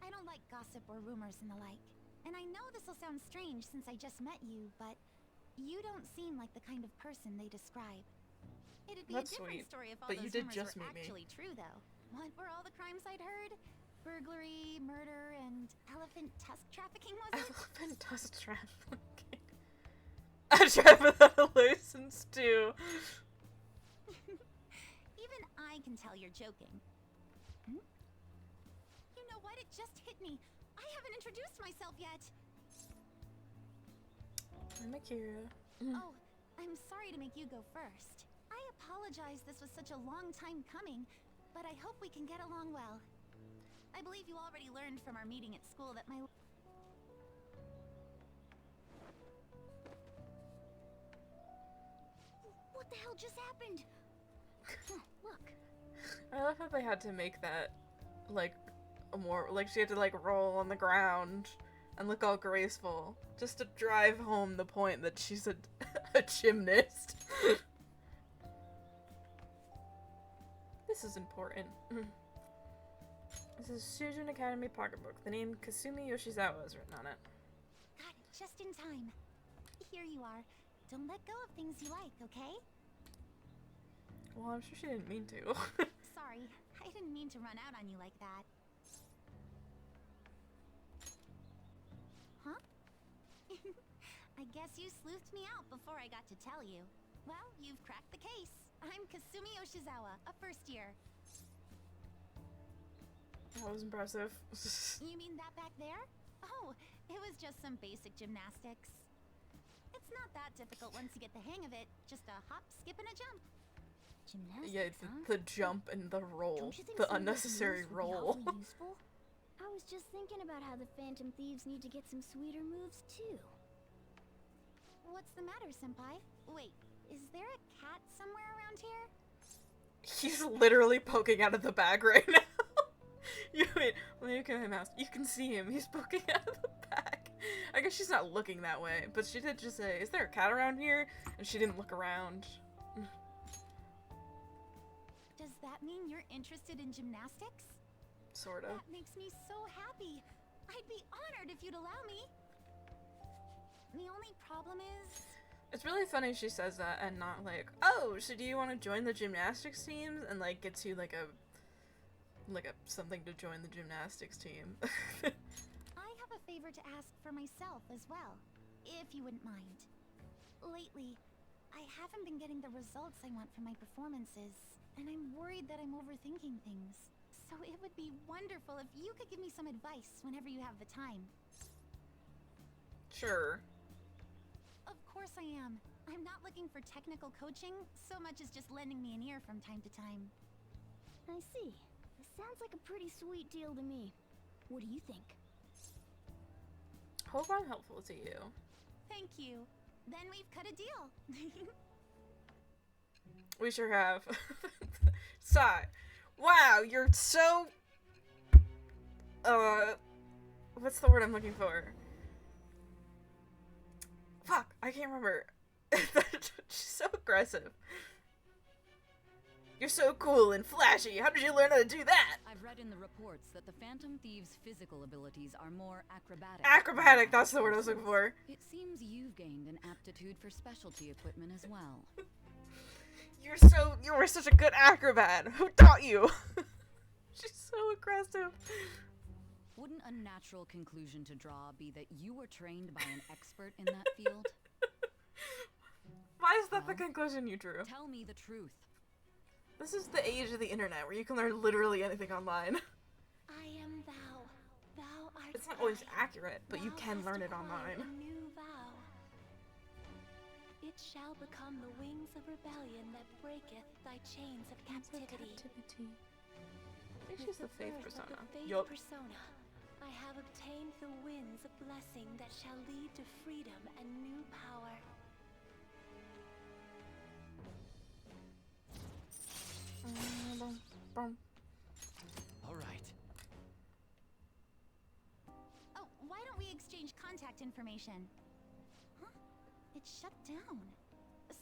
I don't like gossip or rumors and the like. And I know this'll sound strange since I just met you, but you don't seem like the kind of person they describe. It'd be That's a different sweet, story if all but those you did rumors just were meet me. actually true, though. What were all the crimes I'd heard? Burglary, murder, and elephant tusk trafficking, was it? Elephant tusk trafficking. I tried for that hallucins too. Even I can tell you're joking. Hmm? You know what? It just hit me. I haven't introduced myself yet. I'm Akira. Oh, I'm sorry to make you go first. I apologize this was such a long time coming, but I hope we can get along well. I believe you already learned from our meeting at school that my... What the hell just happened? Look. I love how they had to make that, like, a more, like, she had to, like, roll on the ground and look all graceful, just to drive home the point that she's a, a gymnast. This is important. This is Sujin Academy pocketbook. The name Kasumi Yoshizawa is written on it. Got it, just in time. Here you are. Don't let go of things you like, okay? Well, I'm sure she didn't mean to. Sorry, I didn't mean to run out on you like that. Huh? I guess you sleuthed me out before I got to tell you. Well, you've cracked the case. I'm Kasumi Yoshizawa, a first year. That was impressive. You mean that back there? Oh, it was just some basic gymnastics. It's not that difficult once you get the hang of it. Just a hop, skip, and a jump. Gymnastics, Yeah, the jump and the roll. Don't you think The some of those unnecessary moves would be roll. awfully useful? I was just thinking about how the Phantom Thieves need to get some sweeter moves too. What's the matter, senpai? Wait, is there a cat somewhere around here? He's literally poking out of the bag right now. You wait, let me look at my mouse. You can see him. He's poking out of the bag. I guess she's not looking that way, but she did just say, "Is there a cat around here?" And she didn't look around. Does that mean you're interested in gymnastics? Sort of. That makes me so happy. I'd be honored if you'd allow me. The only problem is... It's really funny she says that and not like, "Oh, so do you want to join the gymnastics team?" And like gets you like a something to join the gymnastics team. I have a favor to ask for myself as well, if you wouldn't mind. Lately, I haven't been getting the results I want from my performances, and I'm worried that I'm overthinking things. So it would be wonderful if you could give me some advice whenever you have the time. Sure. Of course I am. I'm not looking for technical coaching so much as just lending me an ear from time to time. I see. This sounds like a pretty sweet deal to me. What do you think? Hope I'm helpful to you. Thank you. Then we've cut a deal. We sure have. Sigh. Wow, you're so... what's the word I'm looking for? Fuck, I can't remember. She's so aggressive. You're so cool and flashy. How did you learn how to do that? I've read in the reports that the Phantom Thieves' physical abilities are more acrobatic. Acrobatic, that's the word I was looking for. It seems you've gained an aptitude for specialty equipment as well. You were such a good acrobat. Who taught you? She's so aggressive. Wouldn't a natural conclusion to draw be that you were trained by an expert in that field? Why is that the conclusion you drew? Tell me the truth. This is the age of the internet where you can learn literally anything online. I am thou. Thou art It's not always I. accurate, but you Thou can hast learn it acquired online. A new vow. It shall become the wings of rebellion that breaketh thy chains of captivity. I think she's the faith birth of persona. the faith Yup. persona, I have obtained the winds of blessing that shall lead to freedom and new power. All right. Oh, why don't we exchange contact information? Huh? It's shut down.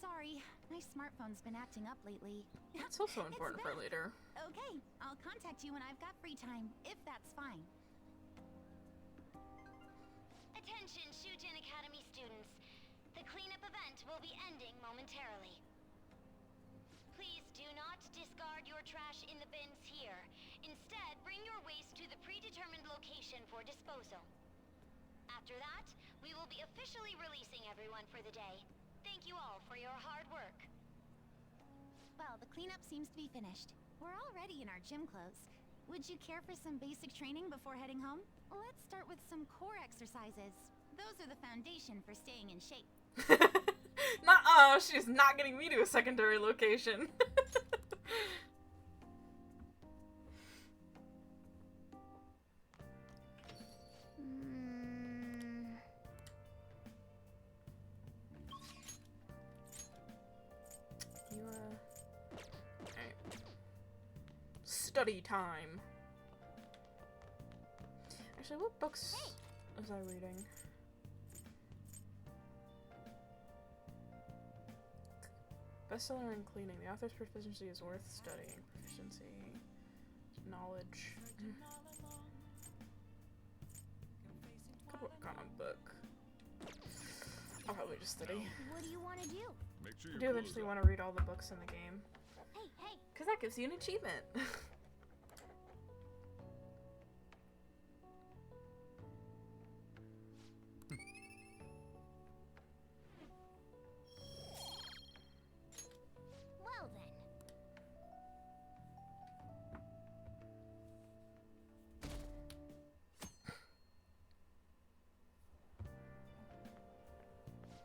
Sorry, my smartphone's been acting up lately. That's also It's important for back. later. Okay, I'll contact you when I've got free time, if that's fine. Attention, Shujin Academy students. The cleanup event will be ending momentarily. Please do not discard your trash in the bins here. Instead, bring your waste to the predetermined location for disposal. After that, we will be officially releasing everyone for the day. Thank you all for your hard work. Well, the cleanup seems to be finished. We're already in our gym clothes. Would you care for some basic training before heading home? Let's start with some core exercises. Those are the foundation for staying in shape. She's not getting me to a secondary location. Alright. Study time. Actually, what books was I reading? Bestseller in cleaning. The author's proficiency is worth studying. Proficiency, knowledge. Could work on a book. I'll probably just study. What do you want to do? Make sure I do eventually want to read all the books in the game. Hey! Because that gives you an achievement. Well then.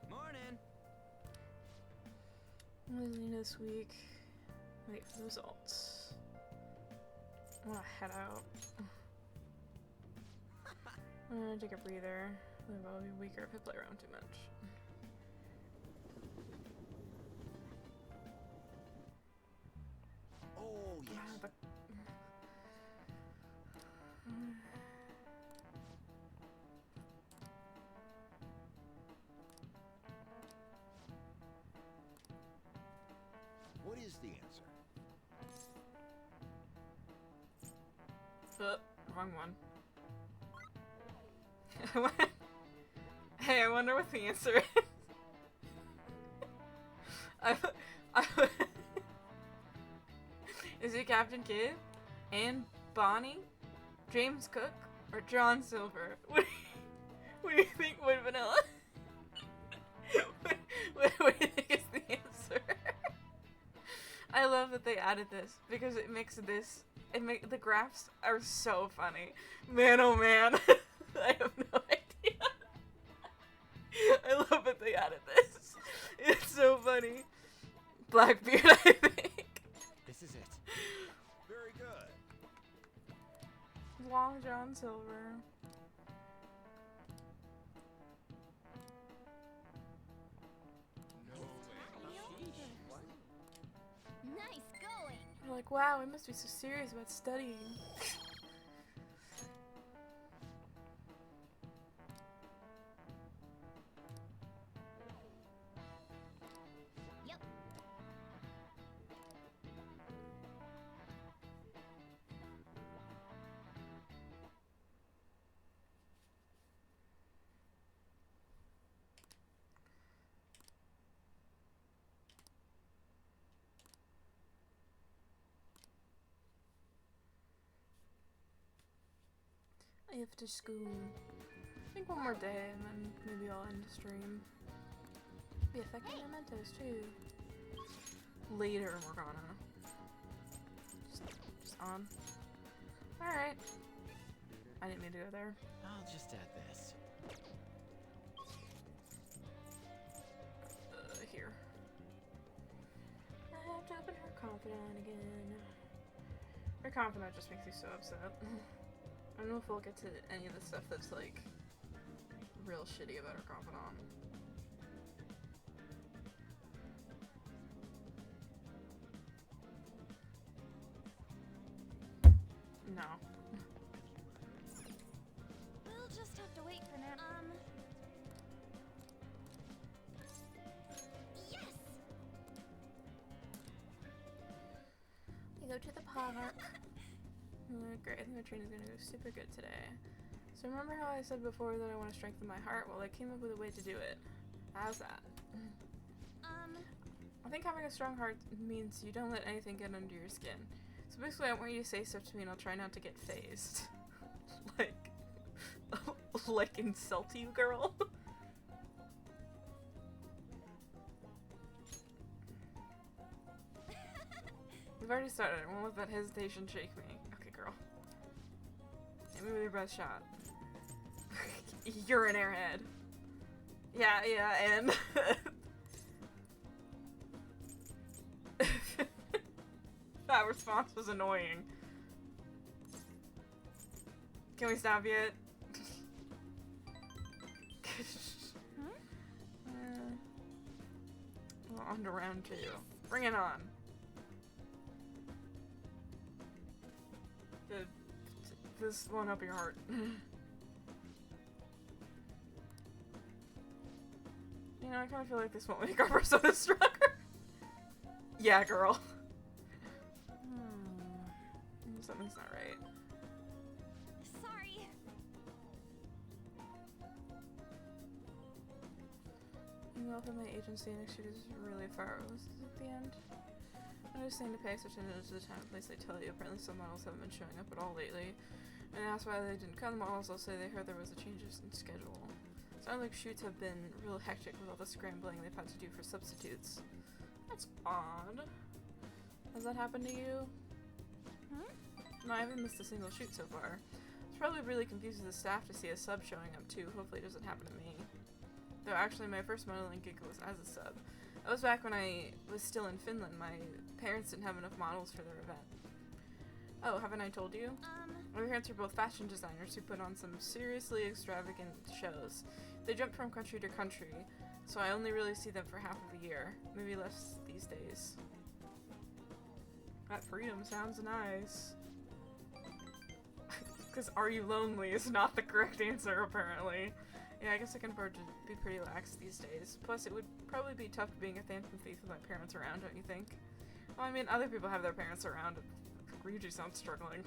Morning. Only this week. Wait for the results. I want to head out. I'm gonna take a breather. I'll be weaker if I play around too much. Oh, yes. But What is the answer? wrong one. Hey, I wonder what the answer is. Is it Captain Kidd, Anne Bonny, James Cook, or John Silver? What do you think, Wood Vanilla? what do you think is the answer? I love that they added this because it makes this. The graphs are so funny. Man, oh man. I have no idea. I love that they added this. It's so funny. Blackbeard, I think. This is it. Very good. Long John Silver. Nice going. You're like, wow, I must be so serious about studying. Yep. After school. I think one more day and then maybe I'll end the stream. Be affecting mementos too. Later, Morgana. Just on. Alright. I didn't mean to go there. I'll just add this. Here. I have to open her confidant again. Her confidant just makes me so upset. I don't know if we'll get to any of the stuff that's like real shitty about her confidant. No. We'll just have to wait for now. Yes! We go to the park. Great, I think my training's gonna go super good today. So remember how I said before that I want to strengthen my heart? Well, I came up with a way to do it. How's that? I think having a strong heart means you don't let anything get under your skin. So basically I want you to say stuff to me and I'll try not to get phased. like insult you, girl? We've already started. I won't let that hesitation shake me. Okay, girl. Hit me with your best shot. You're an airhead. Yeah, and... That response was annoying. Can we stop yet? Well, on to round 2. Bring it on. This one up your heart. You know, I kind of feel like this won't make our persona stronger. Yeah, girl. Something's not right. Sorry. Email from my agency next year is really far. Was this at the end? I was saying to pay such attention to the time and place they tell you. Apparently some models haven't been showing up at all lately. And I asked why they didn't cut the models. They'll say they heard there was a change in schedule. Sounds like shoots have been real hectic with all the scrambling they've had to do for substitutes. That's odd. Has that happened to you? No, I haven't missed a single shoot so far. It's probably really confuses the staff to see a sub showing up too. Hopefully it doesn't happen to me. Though actually my first modeling gig was as a sub. That was back when I was still in Finland. My parents didn't have enough models for their event. Oh, haven't I told you? My parents are both fashion designers who put on some seriously extravagant shows. They jump from country to country, so I only really see them for half of the year. Maybe less these days. That freedom sounds nice. Because are you lonely is not the correct answer, apparently. Yeah, I guess I can afford to be pretty lax these days. Plus, it would probably be tough being a phantom thief with my parents around, don't you think? Well, I mean, other people have their parents around. Ryuji sounds struggling.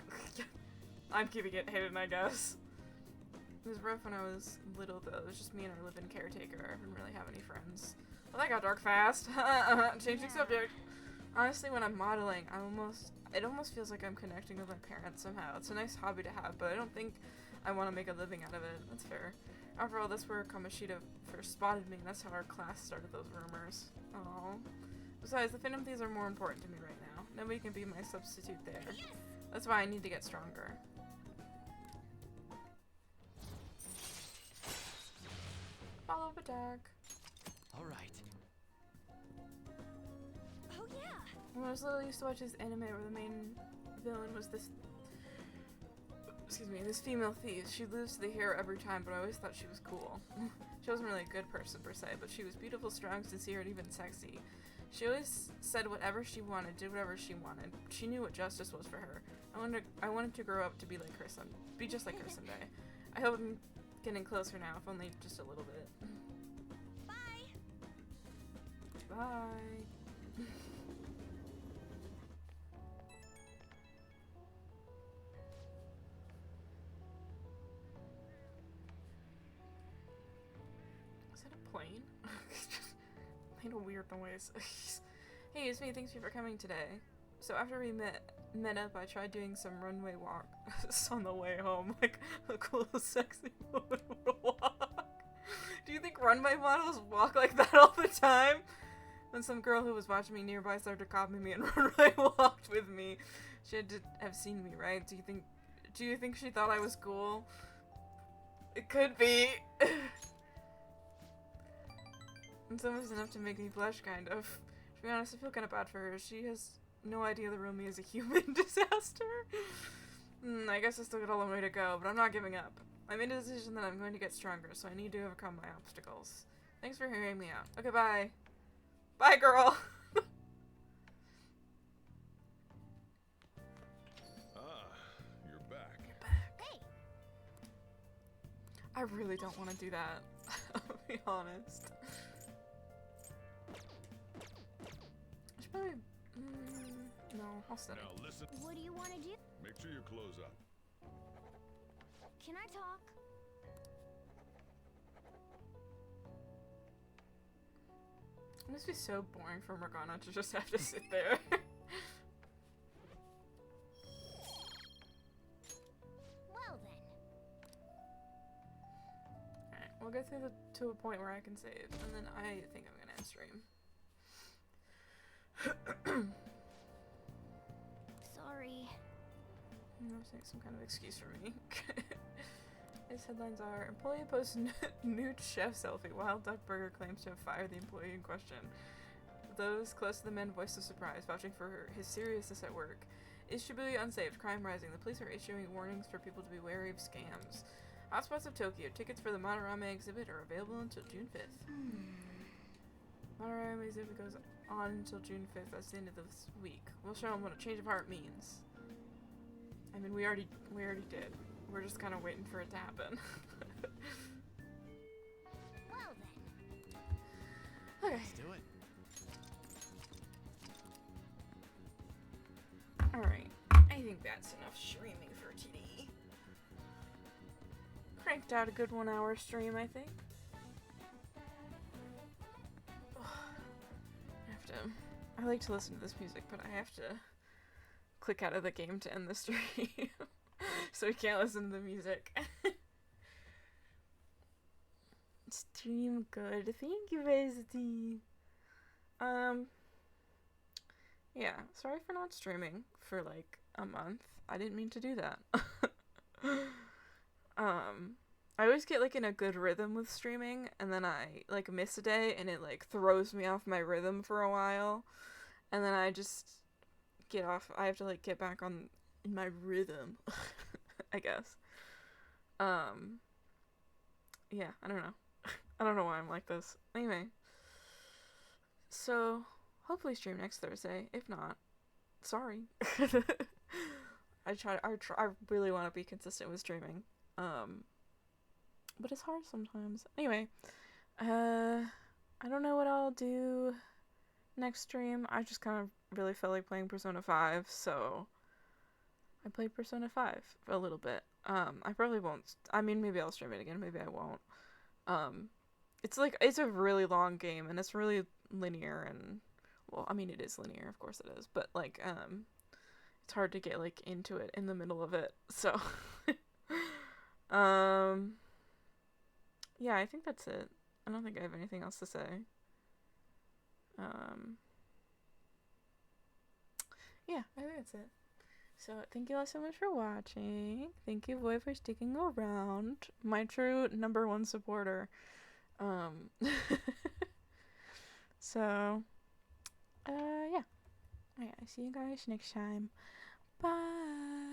I'm keeping it hidden, I guess. It was rough when I was little, though. It was just me and our live-in caretaker. I didn't really have any friends. Well, that got dark fast. Changing subject. Honestly, when I'm modeling, it almost feels like I'm connecting with my parents somehow. It's a nice hobby to have, but I don't think I want to make a living out of it. That's fair. After all, that's where Kamoshida first spotted me, and that's how our class started those rumors. Aww. Besides, the Phantom Thieves are more important to me right now. Nobody can be my substitute there. That's why I need to get stronger. Follow-up attack. Alright. Oh yeah! When I was little, I used to watch this anime where the main villain was this female thief. She'd lose to the hero every time, but I always thought she was cool. She wasn't really a good person per se, but she was beautiful, strong, sincere, and even sexy. She always said whatever she wanted, did whatever she wanted. She knew what justice was for her. I wanted to grow up to be like her be just like her someday. I hope I'm getting closer now, if only just a little bit. Bye! Bye! Is that a plane? Made a weird noise. Hey, it's me. Thanks for coming today. So after we met up, I tried doing some runway walks on the way home, like a cool, sexy woman would walk. Do you think runway models walk like that all the time? When some girl who was watching me nearby started to copy me and runway walked with me. She had to have seen me, right? Do you think she thought I was cool? It could be. It's almost enough to make me blush, kind of. To be honest, I feel kind of bad for her. She has no idea the real me is a human disaster. I guess I still got a long way to go, but I'm not giving up. I made a decision that I'm going to get stronger, so I need to overcome my obstacles. Thanks for hearing me out. Okay, bye. Bye, girl. You're back. Hey, I really don't want to do that. I'll be honest. I should probably... no, I'll study. Now listen. what do you want to do? Make sure you close up. Can I talk? It must be so boring for Morgana to just have to sit there. Well then. Alright, we'll go through to a point where I can save, and then I think I'm gonna end stream. Sorry. That's like some kind of excuse for me. His headlines are: employee posts nude chef selfie. Wild Duck Burger claims to have fired the employee in question. Those close to the man voiced a surprise, vouching for his seriousness at work. Is Shibuya unsaved? Crime rising. The police are issuing warnings for people to be wary of scams. Hotspots of Tokyo. Tickets for the Manorama exhibit are available until June 5th. Manorama exhibit goes on until June 5th. That's the end of this week. We'll show them what a change of heart means. I mean, we already did. We're just kind of waiting for it to happen. Well then. Okay. Let's do it. Alright. I think that's enough streaming for today. Cranked out a good 1 hour stream, I think. I like to listen to this music, but I have to click out of the game to end the stream. So we can't listen to the music. Stream good. Thank you, Vaisity. Yeah, sorry for not streaming for like a month. I didn't mean to do that. I always get like in a good rhythm with streaming, and then I like miss a day and it like throws me off my rhythm for a while, and then I just get off. I have to like get back on in my rhythm. I guess. Yeah, I don't know. I don't know why I'm like this. Anyway. So, hopefully stream next Thursday. If not, sorry. I really want to be consistent with streaming. But it's hard sometimes. Anyway, I don't know what I'll do next stream. I just kind of really felt like playing Persona 5, so I played Persona 5 for a little bit. I probably won't. I mean, maybe I'll stream it again. Maybe I won't. It's a really long game, and it's really linear, and well, I mean, it is linear, of course it is, but like, it's hard to get like into it in the middle of it. So, yeah, I think that's it. I don't think I have anything else to say. Yeah, I think that's it. So, thank you all so much for watching. Thank you, Void, for sticking around. My true #1 supporter. So, yeah. Alright, I'll see you guys next time. Bye!